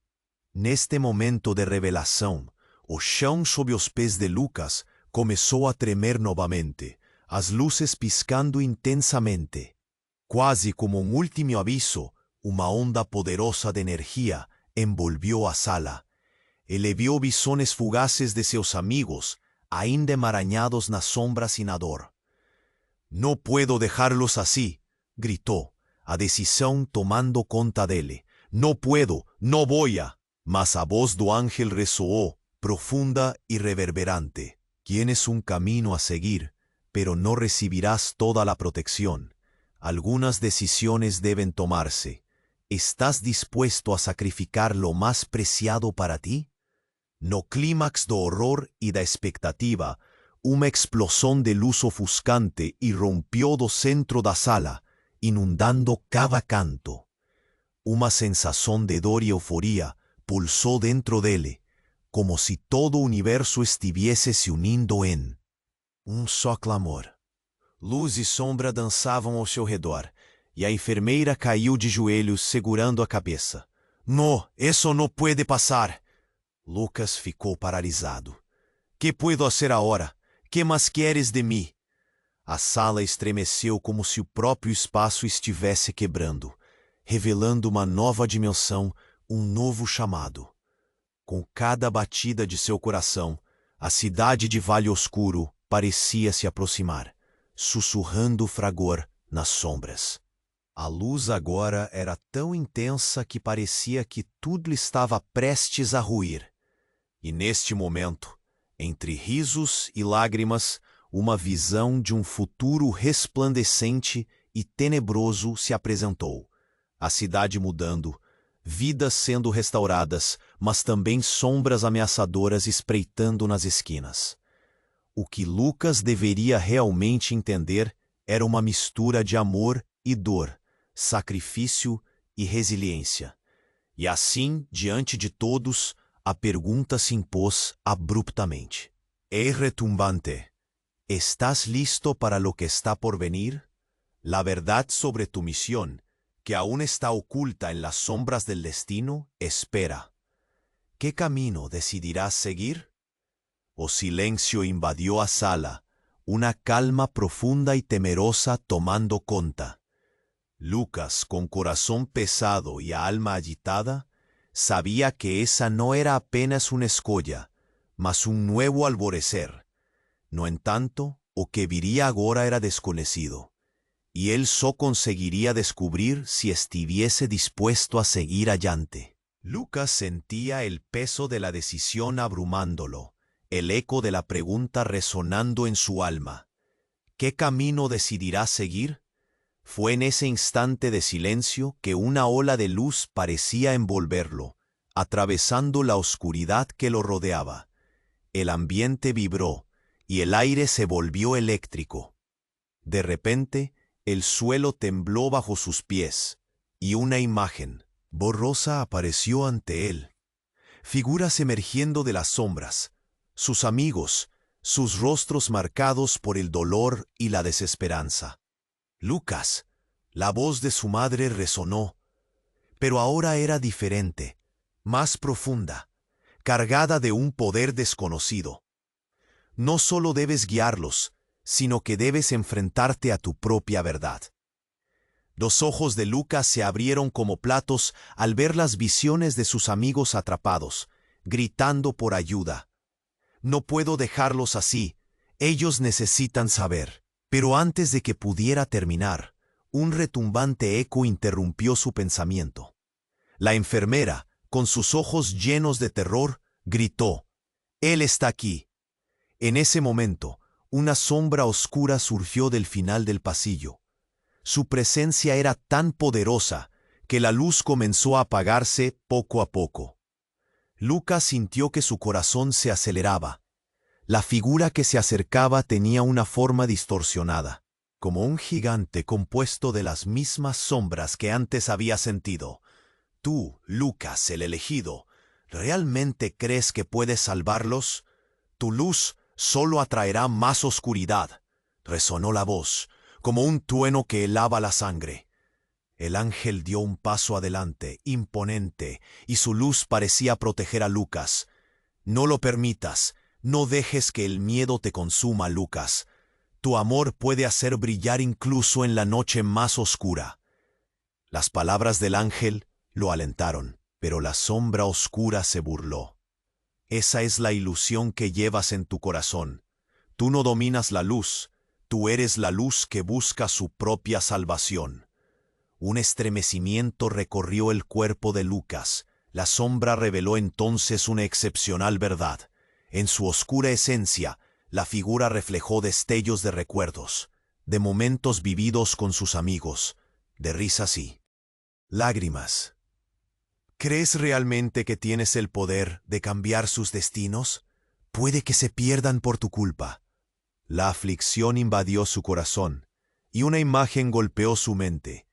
Neste momento de revelação, o chão sob os pés de Lucas começou a tremer novamente, as luzes piscando intensamente. Quase como um último aviso, uma onda poderosa de energia envolvió a sala. Ele viu visiones fugaces de seus amigos, ainda emaranhados nas sombras e na dor. «No puedo dejarlos así», gritó, a decisão tomando conta dele. «No puedo, no voy a». Mas a voz do ángel ressoou, profunda y reverberante. Tienes un camino a seguir, pero no recibirás toda la protección. Algunas decisiones deben tomarse, ¿Estás dispuesto a sacrificar lo más preciado para ti? No clímax de horror y de expectativa, una explosión de luz ofuscante irrompió do centro da sala, inundando cada canto. Una sensación de dor y euforía pulsó dentro dele, como si todo universo estuviese se unindo en um só clamor. Luz e sombra dançavam ao seu redor, e a enfermeira caiu de joelhos segurando a cabeça. No, eso no puede pasar! Lucas ficou paralisado. Que puedo hacer ahora? Que mais queres de mim? A sala estremeceu como se o próprio espaço estivesse quebrando, revelando uma nova dimensão, um novo chamado. Com cada batida de seu coração, a cidade de Vale Oscuro parecia se aproximar, sussurrando fragor nas sombras. A luz agora era tão intensa que parecia que tudo estava prestes a ruir. E neste momento, entre risos e lágrimas, uma visão de um futuro resplandecente e tenebroso se apresentou. A cidade mudando, vidas sendo restauradas, mas também sombras ameaçadoras espreitando nas esquinas. O que Lucas deveria realmente entender era uma mistura de amor e dor, sacrifício e resiliência. E assim, diante de todos, a pergunta se impôs abruptamente. É retumbante. ¿Estás listo para lo que está por venir? La verdad sobre tu misión, que aún está oculta en las sombras del destino, espera. ¿Qué camino decidirás seguir? O silencio invadió a sala, una calma profunda y temerosa tomando conta. Lucas, con corazón pesado y alma agitada, sabía que esa no era apenas una escolla, mas un nuevo alvorecer. No entanto, o que viría agora era desconocido, y él só conseguiría descubrir si estuviese dispuesto a seguir allante. Lucas sentía el peso de la decisión abrumándolo, el eco de la pregunta resonando en su alma. ¿Qué camino decidirá seguir? Fue en ese instante de silencio que una ola de luz parecía envolverlo, atravesando la oscuridad que lo rodeaba. El ambiente vibró, y el aire se volvió eléctrico. De repente, el suelo tembló bajo sus pies, y una imagen borrosa apareció ante él. Figuras emergiendo de las sombras, sus amigos, sus rostros marcados por el dolor y la desesperanza. Lucas, la voz de su madre resonó, pero ahora era diferente, más profunda, cargada de un poder desconocido. No solo debes guiarlos, sino que debes enfrentarte a tu propia verdad. Los ojos de Lucas se abrieron como platos al ver las visiones de sus amigos atrapados, gritando por ayuda. No puedo dejarlos así, ellos necesitan saber. Pero antes de que pudiera terminar, un retumbante eco interrumpió su pensamiento. La enfermera, con sus ojos llenos de terror, gritó: «Él está aquí». En ese momento, una sombra oscura surgió del final del pasillo. Su presencia era tan poderosa que la luz comenzó a apagarse poco a poco. Lucas sintió que su corazón se aceleraba. La figura que se acercaba tenía una forma distorsionada, como un gigante compuesto de las mismas sombras que antes había sentido. Tú, Lucas, el elegido, ¿realmente crees que puedes salvarlos? Tu luz solo atraerá más oscuridad. Resonó la voz, como un trueno que helaba la sangre. El ángel dio un paso adelante, imponente, y su luz parecía proteger a Lucas. No lo permitas, no dejes que el miedo te consuma, Lucas. Tu amor puede hacer brillar incluso en la noche más oscura. Las palabras del ángel lo alentaron, pero la sombra oscura se burló. Esa es la ilusión que llevas en tu corazón. Tú no dominas la luz, tú eres la luz que busca su propia salvación. Un estremecimiento recorrió el cuerpo de Lucas. La sombra reveló entonces una excepcional verdad. En su oscura esencia, la figura reflejó destellos de recuerdos, de momentos vividos con sus amigos, de risas y Lágrimas. ¿Crees realmente que tienes el poder de cambiar sus destinos? Puede que se pierdan por tu culpa. La aflicción invadió su corazón, y una imagen golpeó su mente,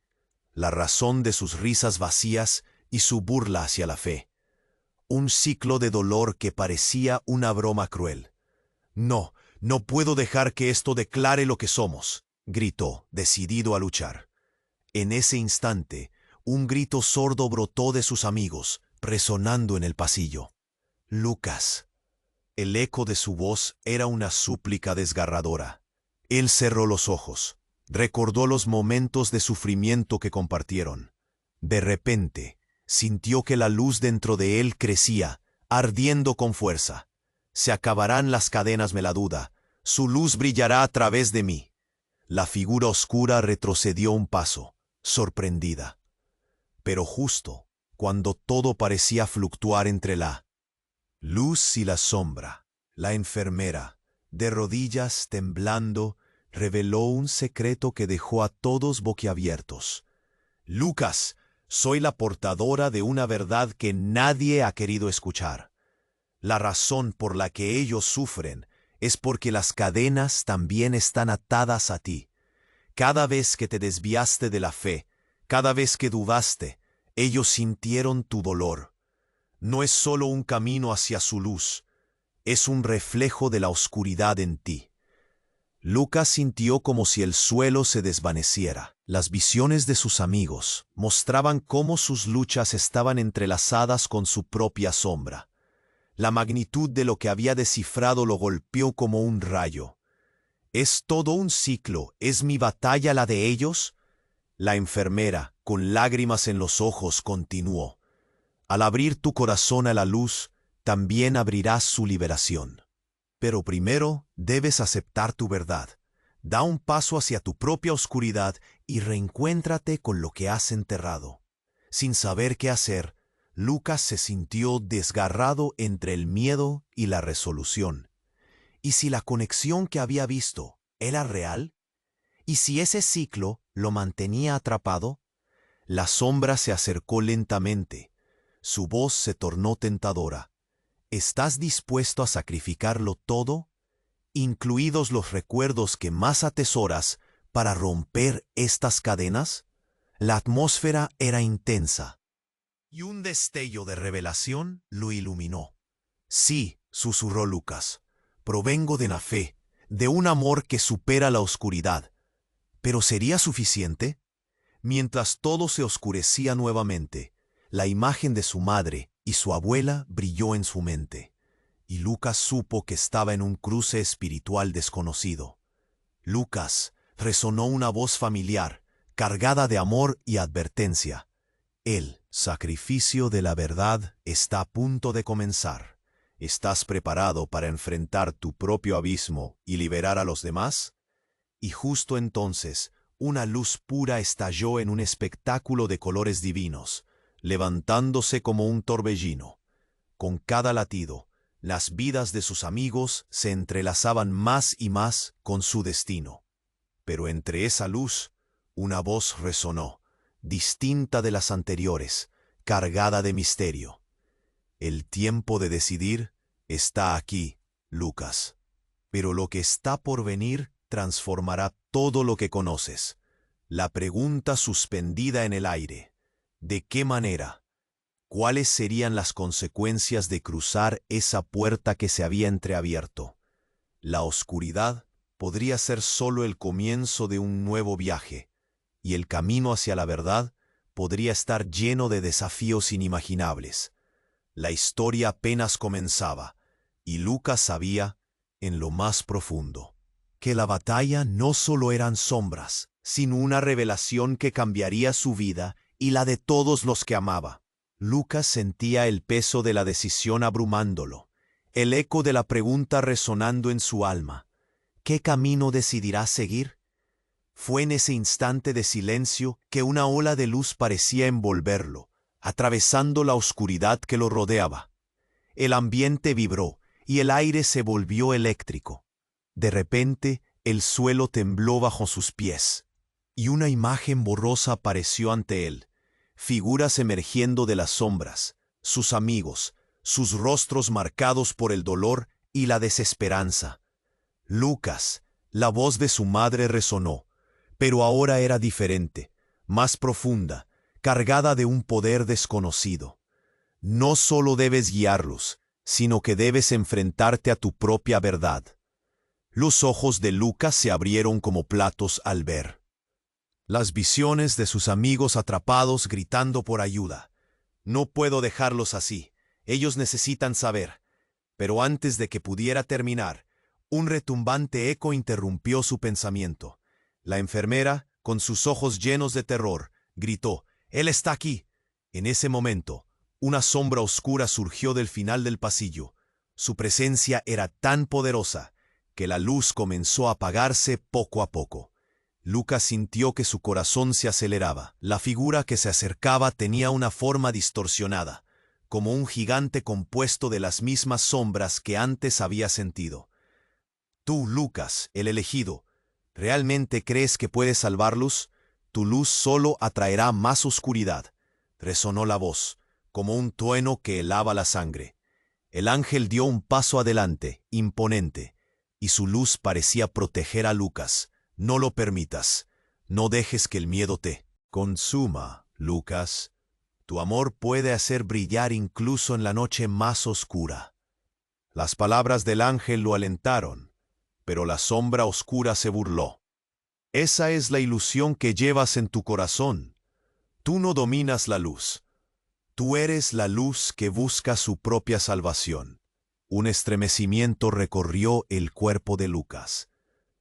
la razón de sus risas vacías y su burla hacia la fe. Un ciclo de dolor que parecía una broma cruel. No, no puedo dejar que esto declare lo que somos, gritó, decidido a luchar. En ese instante, un grito sordo brotó de sus amigos, resonando en el pasillo. Lucas. El eco de su voz era una súplica desgarradora. Él cerró los ojos, recordó los momentos de sufrimiento que compartieron. De repente, sintió que la luz dentro de él crecía, ardiendo con fuerza. Se acabarán las cadenas, me la duda. Su luz brillará a través de mí. La figura oscura retrocedió un paso, sorprendida. Pero justo cuando todo parecía fluctuar entre la luz y la sombra, la enfermera, de rodillas temblando, reveló un secreto que dejó a todos boquiabiertos. Lucas, soy la portadora de una verdad que nadie ha querido escuchar. La razón por la que ellos sufren es porque las cadenas también están atadas a ti. Cada vez que te desviaste de la fe, cada vez que dudaste, ellos sintieron tu dolor. No es solo un camino hacia su luz, es un reflejo de la oscuridad en ti. Lucas sintió como si el suelo se desvaneciera. Las visiones de sus amigos mostraban cómo sus luchas estaban entrelazadas con su propia sombra. La magnitud de lo que había descifrado lo golpeó como un rayo. ¿Es todo un ciclo? ¿Es mi batalla la de ellos? La enfermera, con lágrimas en los ojos, continuó. Al abrir tu corazón a la luz, también abrirás su liberación. Pero primero debes aceptar tu verdad. Da un paso hacia tu propia oscuridad y reencuéntrate con lo que has enterrado. Sin saber qué hacer, Lucas se sintió desgarrado entre el miedo y la resolución. ¿Y si la conexión que había visto era real? ¿Y si ese ciclo lo mantenía atrapado? La sombra se acercó lentamente. Su voz se tornó tentadora. ¿Estás dispuesto a sacrificarlo todo, incluidos los recuerdos que más atesoras, para romper estas cadenas? La atmósfera era intensa, y un destello de revelación lo iluminó. Sí, susurró Lucas, provengo de la fe, de un amor que supera la oscuridad. ¿Pero sería suficiente? Mientras todo se oscurecía nuevamente, la imagen de su madre y su abuela brilló en su mente, y Lucas supo que estaba en un cruce espiritual desconocido. Lucas, resonó una voz familiar, cargada de amor y advertencia. El sacrificio de la verdad está a punto de comenzar. ¿Estás preparado para enfrentar tu propio abismo y liberar a los demás? Y justo entonces, una luz pura estalló en un espectáculo de colores divinos, levantándose como un torbellino. Con cada latido, las vidas de sus amigos se entrelazaban más y más con su destino. Pero entre esa luz, una voz resonó, distinta de las anteriores, cargada de misterio. El tiempo de decidir está aquí, Lucas. Pero lo que está por venir transformará todo lo que conoces. La pregunta suspendida en el aire. ¿De qué manera? ¿Cuáles serían las consecuencias de cruzar esa puerta que se había entreabierto? La oscuridad podría ser solo el comienzo de un nuevo viaje, y el camino hacia la verdad podría estar lleno de desafíos inimaginables. La historia apenas comenzaba, y Lucas sabía, en lo más profundo, que la batalla no solo eran sombras, sino una revelación que cambiaría su vida y la de todos los que amaba. Lucas sentía el peso de la decisión abrumándolo, el eco de la pregunta resonando en su alma. ¿Qué camino decidirá seguir? Fue en ese instante de silencio que una ola de luz parecía envolverlo, atravesando la oscuridad que lo rodeaba. El ambiente vibró y el aire se volvió eléctrico. De repente, el suelo tembló bajo sus pies, y una imagen borrosa apareció ante él. figuras emergiendo de las sombras, sus amigos, sus rostros marcados por el dolor y la desesperanza. Lucas, la voz de su madre resonó, pero ahora era diferente, más profunda, cargada de un poder desconocido. No solo debes guiarlos, sino que debes enfrentarte a tu propia verdad. Los ojos de Lucas se abrieron como platos al ver las visiones de sus amigos atrapados gritando por ayuda. No puedo dejarlos así, ellos necesitan saber. Pero antes de que pudiera terminar, un retumbante eco interrumpió su pensamiento. La enfermera, con sus ojos llenos de terror, gritó: «¡Él está aquí!». En ese momento, una sombra oscura surgió del final del pasillo. Su presencia era tan poderosa que la luz comenzó a apagarse poco a poco. Lucas sintió que su corazón se aceleraba. La figura que se acercaba tenía una forma distorsionada, como un gigante compuesto de las mismas sombras que antes había sentido. Tú, Lucas, el elegido, ¿realmente crees que puedes salvarlos? Tu luz solo atraerá más oscuridad. Resonó la voz, como un trueno que helaba la sangre. El ángel dio un paso adelante, imponente, y su luz parecía proteger a Lucas. No lo permitas. No dejes que el miedo te consuma, Lucas. Tu amor puede hacer brillar incluso en la noche más oscura. Las palabras del ángel lo alentaron, pero la sombra oscura se burló. Esa es la ilusión que llevas en tu corazón. Tú no dominas la luz. Tú eres la luz que busca su propia salvación. Un estremecimiento recorrió el cuerpo de Lucas.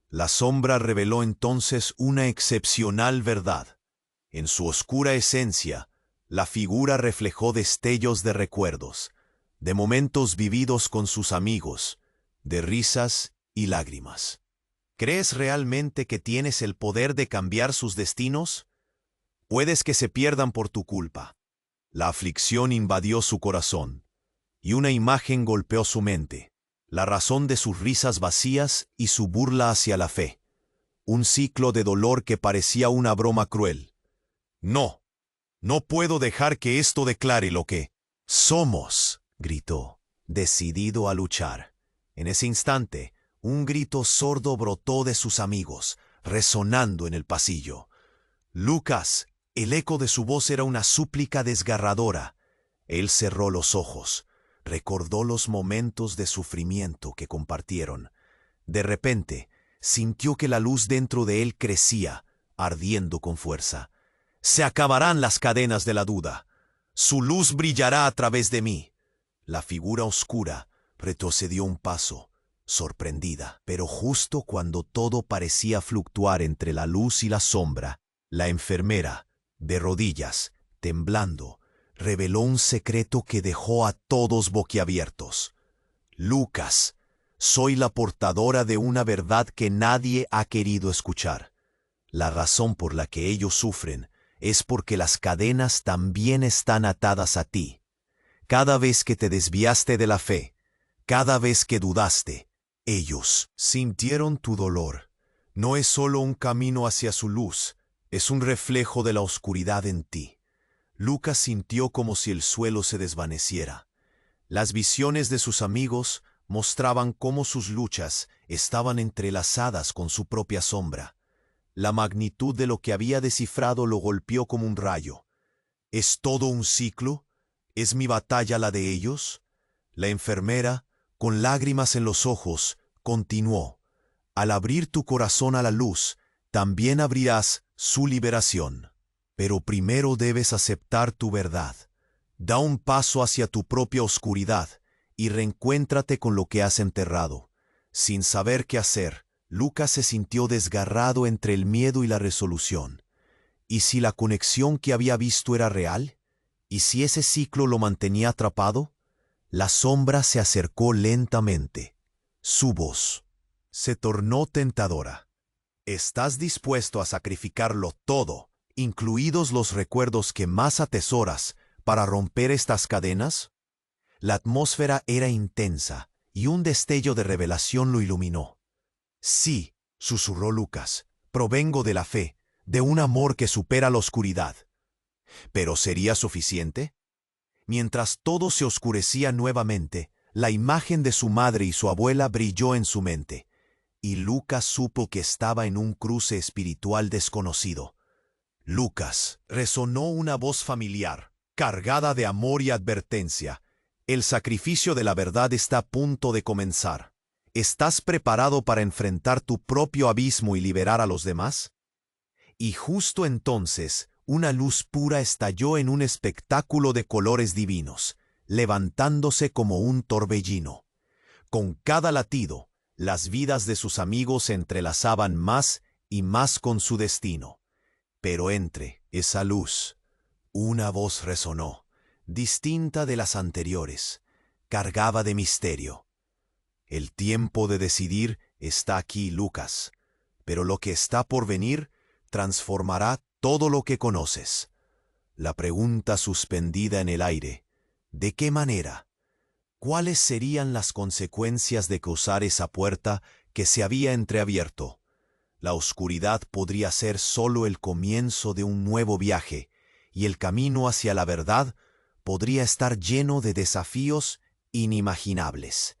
La sombra reveló entonces una excepcional verdad. En su oscura esencia, la figura reflejó destellos de recuerdos, de momentos vividos con sus amigos, de risas y lágrimas. ¿Crees realmente que tienes el poder de cambiar sus destinos? Puedes que se pierdan por tu culpa. La aflicción invadió su corazón, y una imagen golpeó su mente, la razón de sus risas vacías y su burla hacia la fe. Un ciclo de dolor que parecía una broma cruel. No, no puedo dejar que esto declare lo que somos, gritó, decidido a luchar. En ese instante, un grito sordo brotó de sus amigos, resonando en el pasillo. Lucas, el eco de su voz era una súplica desgarradora. Él cerró los ojos, recordó los momentos de sufrimiento que compartieron. De repente, sintió que la luz dentro de él crecía, ardiendo con fuerza. Se acabarán las cadenas de la duda. Su luz brillará a través de mí. La figura oscura retrocedió un paso, sorprendida. Pero justo cuando todo parecía fluctuar entre la luz y la sombra, la enfermera, de rodillas, temblando, reveló un secreto que dejó a todos boquiabiertos. Lucas, soy la portadora de una verdad que nadie ha querido escuchar. La razón por la que ellos sufren es porque las cadenas también están atadas a ti. Cada vez que te desviaste de la fe, cada vez que dudaste, ellos sintieron tu dolor. No es solo un camino hacia su luz, es un reflejo de la oscuridad en ti. Lucas sintió como si el suelo se desvaneciera. Las visiones de sus amigos mostraban cómo sus luchas estaban entrelazadas con su propia sombra. La magnitud de lo que había descifrado lo golpeó como un rayo. ¿Es todo un ciclo? ¿Es mi batalla la de ellos? La enfermera, con lágrimas en los ojos, continuó: al abrir tu corazón a la luz, también abrirás su liberación. Pero primero debes aceptar tu verdad. Da un paso hacia tu propia oscuridad y reencuéntrate con lo que has enterrado. Sin saber qué hacer, Lucas se sintió desgarrado entre el miedo y la resolución. ¿Y si la conexión que había visto era real? ¿Y si ese ciclo lo mantenía atrapado? La sombra se acercó lentamente. Su voz se tornó tentadora. ¿Estás dispuesto a sacrificarlo todo, incluidos los recuerdos que más atesoras, para romper estas cadenas? La atmósfera era intensa y un destello de revelación lo iluminó. Sí, susurró Lucas, provengo de la fe, de un amor que supera la oscuridad. ¿Pero sería suficiente? Mientras todo se oscurecía nuevamente, la imagen de su madre y su abuela brilló en su mente, y Lucas supo que estaba en un cruce espiritual desconocido. Lucas, resonó una voz familiar, cargada de amor y advertencia. El sacrificio de la verdad está a punto de comenzar. ¿Estás preparado para enfrentar tu propio abismo y liberar a los demás? Y justo entonces, una luz pura estalló en un espectáculo de colores divinos, levantándose como un torbellino. Con cada latido, las vidas de sus amigos se entrelazaban más y más con su destino. Pero entre esa luz, una voz resonó, distinta de las anteriores, cargaba de misterio. El tiempo de decidir está aquí, Lucas, pero lo que está por venir transformará todo lo que conoces. La pregunta suspendida en el aire, ¿de qué manera? ¿Cuáles serían las consecuencias de cruzar esa puerta que se había entreabierto? La oscuridad podría ser solo el comienzo de un nuevo viaje, y el camino hacia la verdad podría estar lleno de desafíos inimaginables.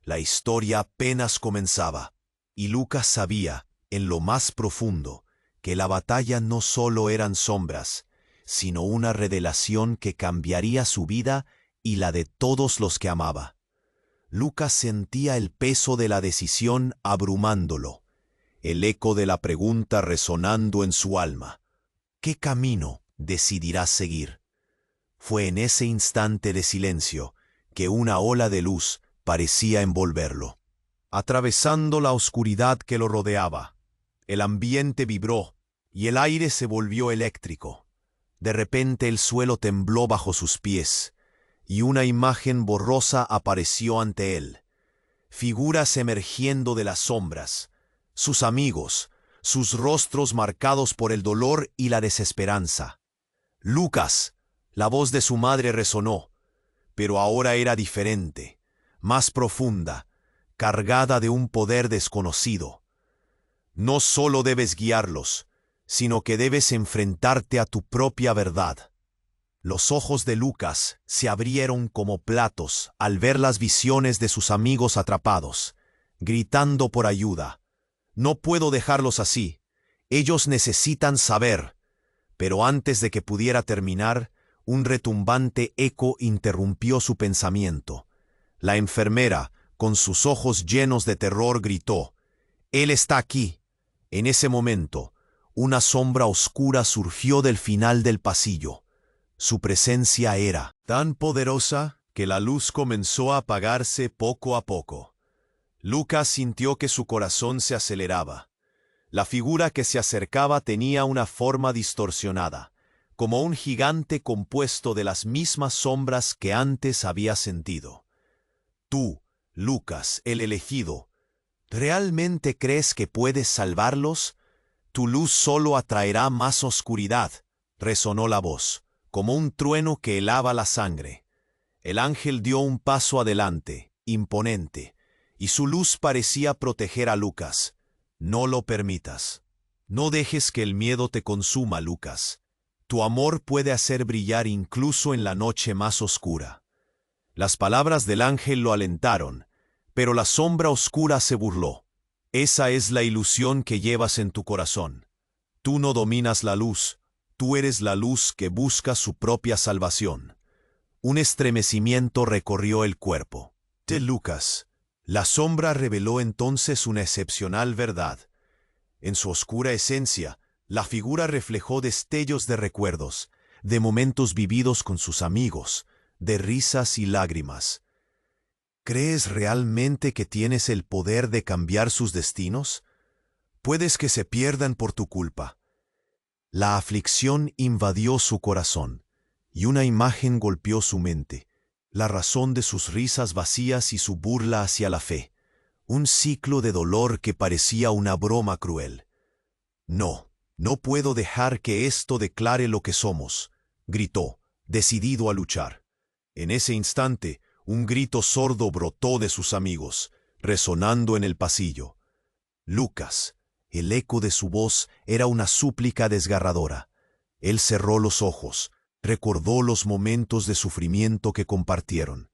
La historia apenas comenzaba, y Lucas sabía, en lo más profundo, que la batalla no solo eran sombras, sino una revelación que cambiaría su vida y la de todos los que amaba. Lucas sentía el peso de la decisión abrumándolo, el eco de la pregunta resonando en su alma. ¿Qué camino decidirás seguir? Fue en ese instante de silencio que una ola de luz parecía envolverlo. Atravesando la oscuridad que lo rodeaba, el ambiente vibró y el aire se volvió eléctrico. De repente el suelo tembló bajo sus pies y una imagen borrosa apareció ante él. Figuras emergiendo de las sombras, sus amigos, sus rostros marcados por el dolor y la desesperanza. «Lucas», la voz de su madre resonó, pero ahora era diferente, más profunda, cargada de un poder desconocido. No solo debes guiarlos, sino que debes enfrentarte a tu propia verdad. Los ojos de Lucas se abrieron como platos al ver las visiones de sus amigos atrapados, gritando por ayuda. No puedo dejarlos así. Ellos necesitan saber. Pero antes de que pudiera terminar, un retumbante eco interrumpió su pensamiento. La enfermera, con sus ojos llenos de terror, gritó: «Él está aquí». En ese momento, una sombra oscura surgió del final del pasillo. Su presencia era tan poderosa que la luz comenzó a apagarse poco a poco. Lucas sintió que su corazón se aceleraba. La figura que se acercaba tenía una forma distorsionada, como un gigante compuesto de las mismas sombras que antes había sentido. Tú, Lucas, el elegido, ¿realmente crees que puedes salvarlos? Tu luz solo atraerá más oscuridad, resonó la voz, como un trueno que helaba la sangre. El ángel dio un paso adelante, imponente, y su luz parecía proteger a Lucas. No lo permitas. No dejes que el miedo te consuma, Lucas. Tu amor puede hacer brillar incluso en la noche más oscura. Las palabras del ángel lo alentaron, pero la sombra oscura se burló. Esa es la ilusión que llevas en tu corazón. Tú no dominas la luz, tú eres la luz que busca su propia salvación. Un estremecimiento recorrió el cuerpo de Lucas. La sombra reveló entonces una excepcional verdad. En su oscura esencia, la figura reflejó destellos de recuerdos, de momentos vividos con sus amigos, de risas y lágrimas. ¿Crees realmente que tienes el poder de cambiar sus destinos? Puedes que se pierdan por tu culpa. La aflicción invadió su corazón, y una imagen golpeó su mente, la razón de sus risas vacías y su burla hacia la fe, un ciclo de dolor que parecía una broma cruel. «No, no puedo dejar que esto declare lo que somos», gritó, decidido a luchar. En ese instante, un grito sordo brotó de sus amigos, resonando en el pasillo. Lucas, el eco de su voz era una súplica desgarradora. Él cerró los ojos, recordó los momentos de sufrimiento que compartieron.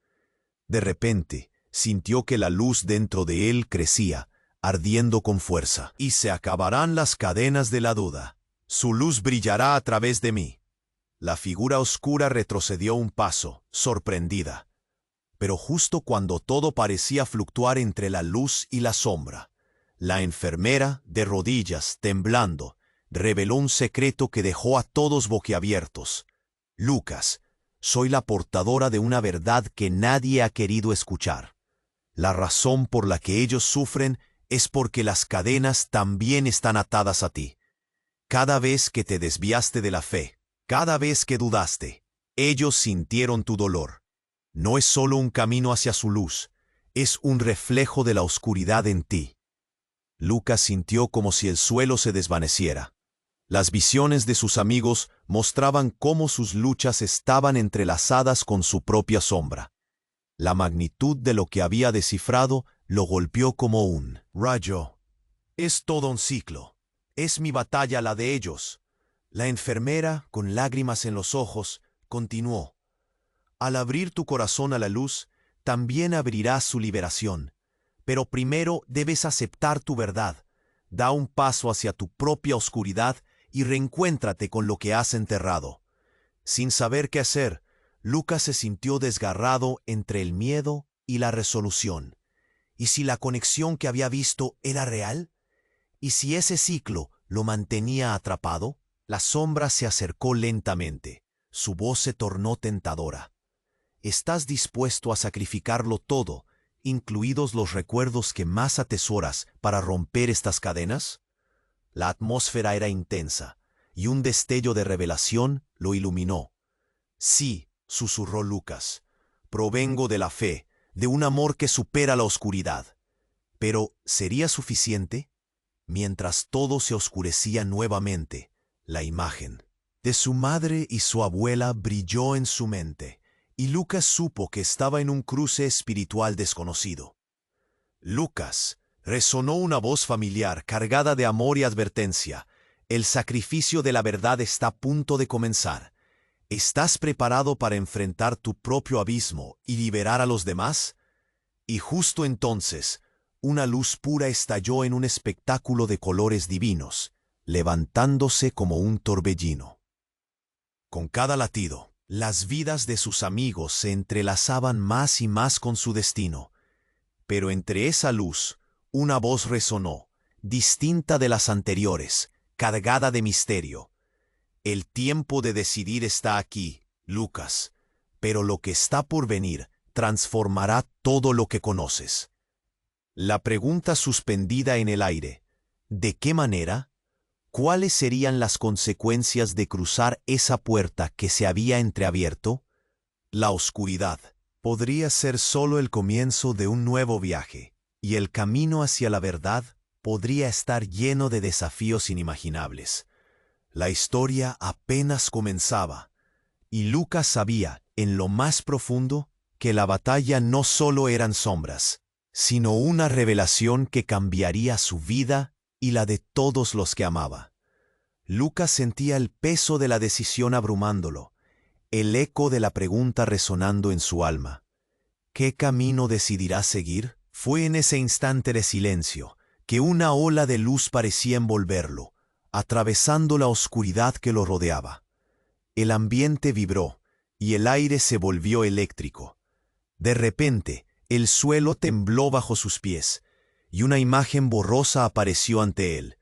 De repente, sintió que la luz dentro de él crecía, ardiendo con fuerza. Y se acabarán las cadenas de la duda. Su luz brillará a través de mí. La figura oscura retrocedió un paso, sorprendida. Pero justo cuando todo parecía fluctuar entre la luz y la sombra, la enfermera, de rodillas, temblando, reveló un secreto que dejó a todos boquiabiertos. Lucas, soy la portadora de una verdad que nadie ha querido escuchar. La razón por la que ellos sufren es porque las cadenas también están atadas a ti. Cada vez que te desviaste de la fe, cada vez que dudaste, ellos sintieron tu dolor. No es solo un camino hacia su luz, es un reflejo de la oscuridad en ti. Lucas sintió como si el suelo se desvaneciera. Las visiones de sus amigos mostraban cómo sus luchas estaban entrelazadas con su propia sombra. La magnitud de lo que había descifrado lo golpeó como un rayo. Es todo un ciclo. Es mi batalla la de ellos. La enfermera, con lágrimas en los ojos, continuó. Al abrir tu corazón a la luz, también abrirás su liberación. Pero primero debes aceptar tu verdad. Da un paso hacia tu propia oscuridad y reencuéntrate con lo que has enterrado. Sin saber qué hacer, Lucas se sintió desgarrado entre el miedo y la resolución. ¿Y si la conexión que había visto era real? ¿Y si ese ciclo lo mantenía atrapado? La sombra se acercó lentamente. Su voz se tornó tentadora. ¿Estás dispuesto a sacrificarlo todo, incluidos los recuerdos que más atesoras, para romper estas cadenas? La atmósfera era intensa, y un destello de revelación lo iluminó. Sí, susurró Lucas, provengo de la fe, de un amor que supera la oscuridad. Pero, ¿sería suficiente? Mientras todo se oscurecía nuevamente, la imagen de su madre y su abuela brilló en su mente, y Lucas supo que estaba en un cruce espiritual desconocido. Lucas, resonó una voz familiar cargada de amor y advertencia. El sacrificio de la verdad está a punto de comenzar. ¿Estás preparado para enfrentar tu propio abismo y liberar a los demás? Y justo entonces, una luz pura estalló en un espectáculo de colores divinos, levantándose como un torbellino. Con cada latido, las vidas de sus amigos se entrelazaban más y más con su destino. Pero entre esa luz, una voz resonó, distinta de las anteriores, cargada de misterio. El tiempo de decidir está aquí, Lucas, pero lo que está por venir transformará todo lo que conoces. La pregunta suspendida en el aire, ¿de qué manera? ¿Cuáles serían las consecuencias de cruzar esa puerta que se había entreabierto? La oscuridad podría ser solo el comienzo de un nuevo viaje, y el camino hacia la verdad podría estar lleno de desafíos inimaginables. La historia apenas comenzaba, y Lucas sabía, en lo más profundo, que la batalla no solo eran sombras, sino una revelación que cambiaría su vida y la de todos los que amaba. Lucas sentía el peso de la decisión abrumándolo, el eco de la pregunta resonando en su alma. ¿Qué camino decidirá seguir? Fue en ese instante de silencio que una ola de luz parecía envolverlo, atravesando la oscuridad que lo rodeaba. El ambiente vibró y el aire se volvió eléctrico. De repente, el suelo tembló bajo sus pies y una imagen borrosa apareció ante él.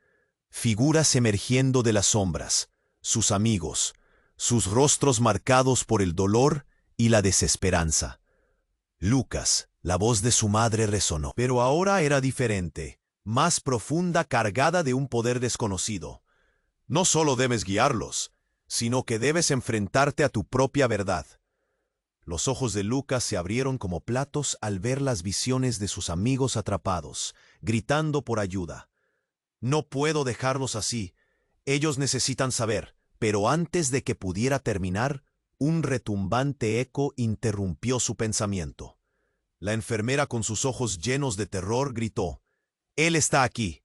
Figuras emergiendo de las sombras, sus amigos, sus rostros marcados por el dolor y la desesperanza. Lucas, la voz de su madre resonó, pero ahora era diferente, más profunda, cargada de un poder desconocido. No solo debes guiarlos, sino que debes enfrentarte a tu propia verdad. Los ojos de Lucas se abrieron como platos al ver las visiones de sus amigos atrapados, gritando por ayuda. No puedo dejarlos así. Ellos necesitan saber. Pero antes de que pudiera terminar, un retumbante eco interrumpió su pensamiento. La enfermera, con sus ojos llenos de terror, gritó: «¡Él está aquí!».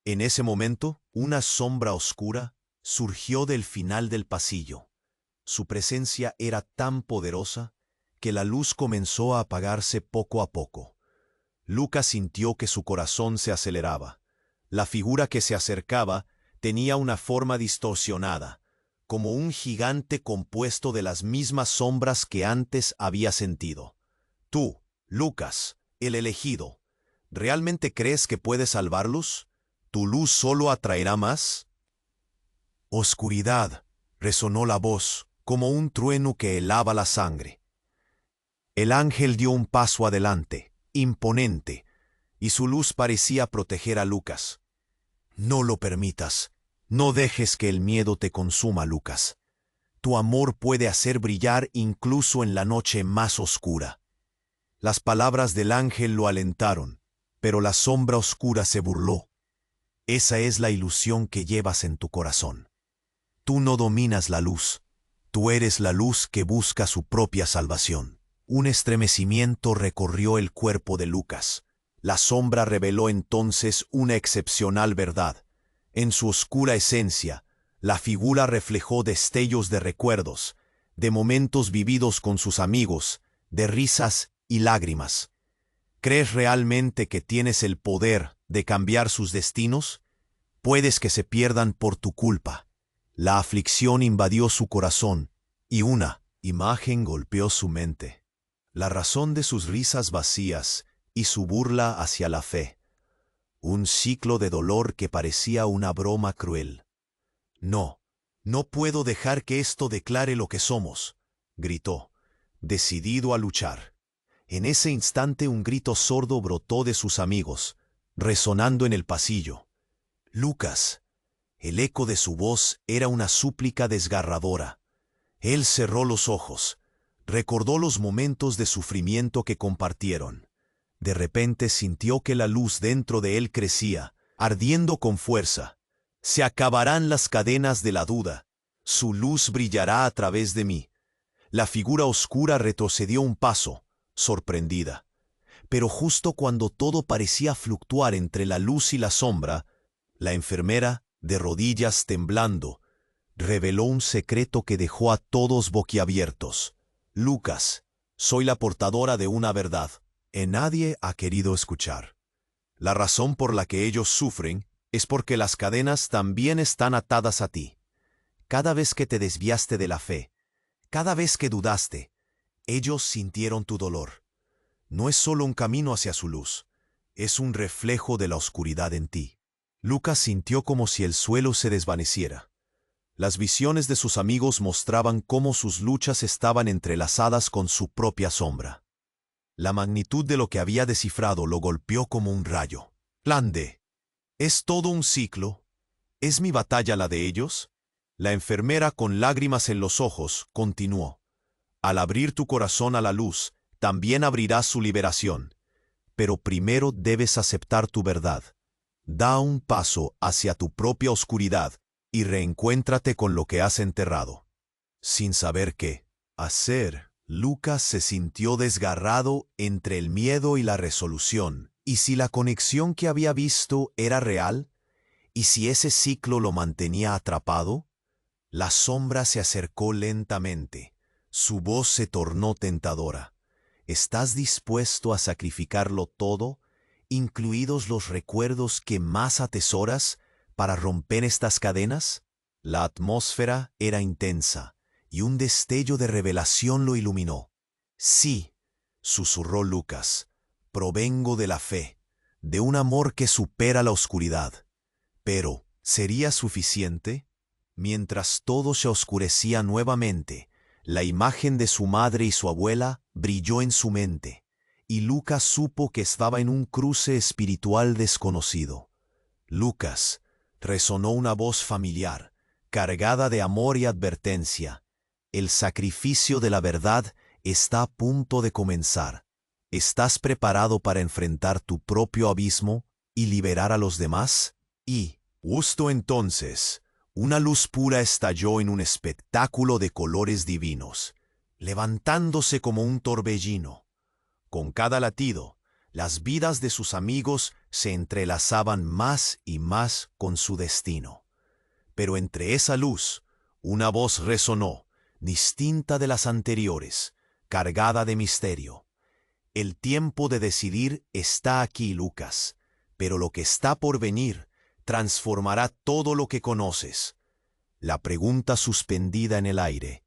En ese momento, una sombra oscura, surgió del final del pasillo. Su presencia era tan poderosa que la luz comenzó a apagarse poco a poco. Lucas sintió que su corazón se aceleraba. La figura que se acercaba tenía una forma distorsionada, como un gigante compuesto de las mismas sombras que antes había sentido. Tú, Lucas, el elegido, ¿realmente crees que puedes salvarlos? ¿Tu luz solo atraerá más? Oscuridad, resonó la voz, como un trueno que helaba la sangre. El ángel dio un paso adelante, imponente, y su luz parecía proteger a Lucas. No lo permitas. No dejes que el miedo te consuma, Lucas. Tu amor puede hacer brillar incluso en la noche más oscura. Las palabras del ángel lo alentaron, pero la sombra oscura se burló. Esa es la ilusión que llevas en tu corazón. Tú no dominas la luz. Tú eres la luz que busca su propia salvación. Un estremecimiento recorrió el cuerpo de Lucas. La sombra reveló entonces una excepcional verdad. En su oscura esencia, la figura reflejó destellos de recuerdos, de momentos vividos con sus amigos, de risas y lágrimas. ¿Crees realmente que tienes el poder de cambiar sus destinos? Puedes que se pierdan por tu culpa. La aflicción invadió su corazón, y una imagen golpeó su mente. La razón de sus risas vacías y su burla hacia la fe. Un ciclo de dolor que parecía una broma cruel. No, no puedo dejar que esto declare lo que somos, gritó, decidido a luchar. En ese instante un grito sordo brotó de sus amigos, resonando en el pasillo. Lucas. El eco de su voz era una súplica desgarradora. Él cerró los ojos, recordó los momentos de sufrimiento que compartieron. De repente sintió que la luz dentro de él crecía, ardiendo con fuerza. Se acabarán las cadenas de la duda. Su luz brillará a través de mí. La figura oscura retrocedió un paso, sorprendida. Pero justo cuando todo parecía fluctuar entre la luz y la sombra, la enfermera, de rodillas temblando, reveló un secreto que dejó a todos boquiabiertos. Lucas, soy la portadora de una verdad que nadie ha querido escuchar. La razón por la que ellos sufren es porque las cadenas también están atadas a ti. Cada vez que te desviaste de la fe, cada vez que dudaste, ellos sintieron tu dolor. No es solo un camino hacia su luz, es un reflejo de la oscuridad en ti. Lucas sintió como si el suelo se desvaneciera. Las visiones de sus amigos mostraban cómo sus luchas estaban entrelazadas con su propia sombra. La magnitud de lo que había descifrado lo golpeó como un rayo. Plan D. ¿Es todo un ciclo? ¿Es mi batalla la de ellos? La enfermera, con lágrimas en los ojos, continuó. Al abrir tu corazón a la luz, también abrirás su liberación. Pero primero debes aceptar tu verdad. Da un paso hacia tu propia oscuridad y reencuéntrate con lo que has enterrado. Sin saber qué hacer, Lucas se sintió desgarrado entre el miedo y la resolución. ¿Y si la conexión que había visto era real? ¿Y si ese ciclo lo mantenía atrapado? La sombra se acercó lentamente. Su voz se tornó tentadora. ¿Estás dispuesto a sacrificarlo todo, incluidos los recuerdos que más atesoras, para romper estas cadenas? La atmósfera era intensa, y un destello de revelación lo iluminó. Sí, susurró Lucas, provengo de la fe, de un amor que supera la oscuridad. Pero, ¿sería suficiente? Mientras todo se oscurecía nuevamente, la imagen de su madre y su abuela brilló en su mente, y Lucas supo que estaba en un cruce espiritual desconocido. Lucas, resonó una voz familiar, cargada de amor y advertencia. El sacrificio de la verdad está a punto de comenzar. ¿Estás preparado para enfrentar tu propio abismo y liberar a los demás? Y, justo entonces, una luz pura estalló en un espectáculo de colores divinos, levantándose como un torbellino. Con cada latido, las vidas de sus amigos se entrelazaban más y más con su destino. Pero entre esa luz, una voz resonó, distinta de las anteriores, cargada de misterio. El tiempo de decidir está aquí, Lucas, pero lo que está por venir transformará todo lo que conoces. La pregunta suspendida en el aire: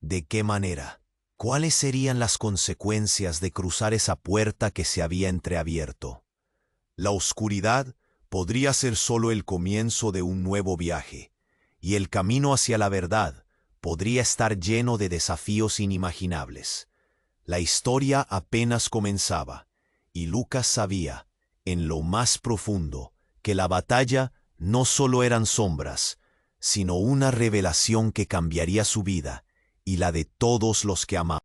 ¿de qué manera? ¿Cuáles serían las consecuencias de cruzar esa puerta que se había entreabierto? La oscuridad podría ser solo el comienzo de un nuevo viaje, y el camino hacia la verdad podría estar lleno de desafíos inimaginables. La historia apenas comenzaba, y Lucas sabía, en lo más profundo, que la batalla no solo eran sombras, sino una revelación que cambiaría su vida y la de todos los que amaban.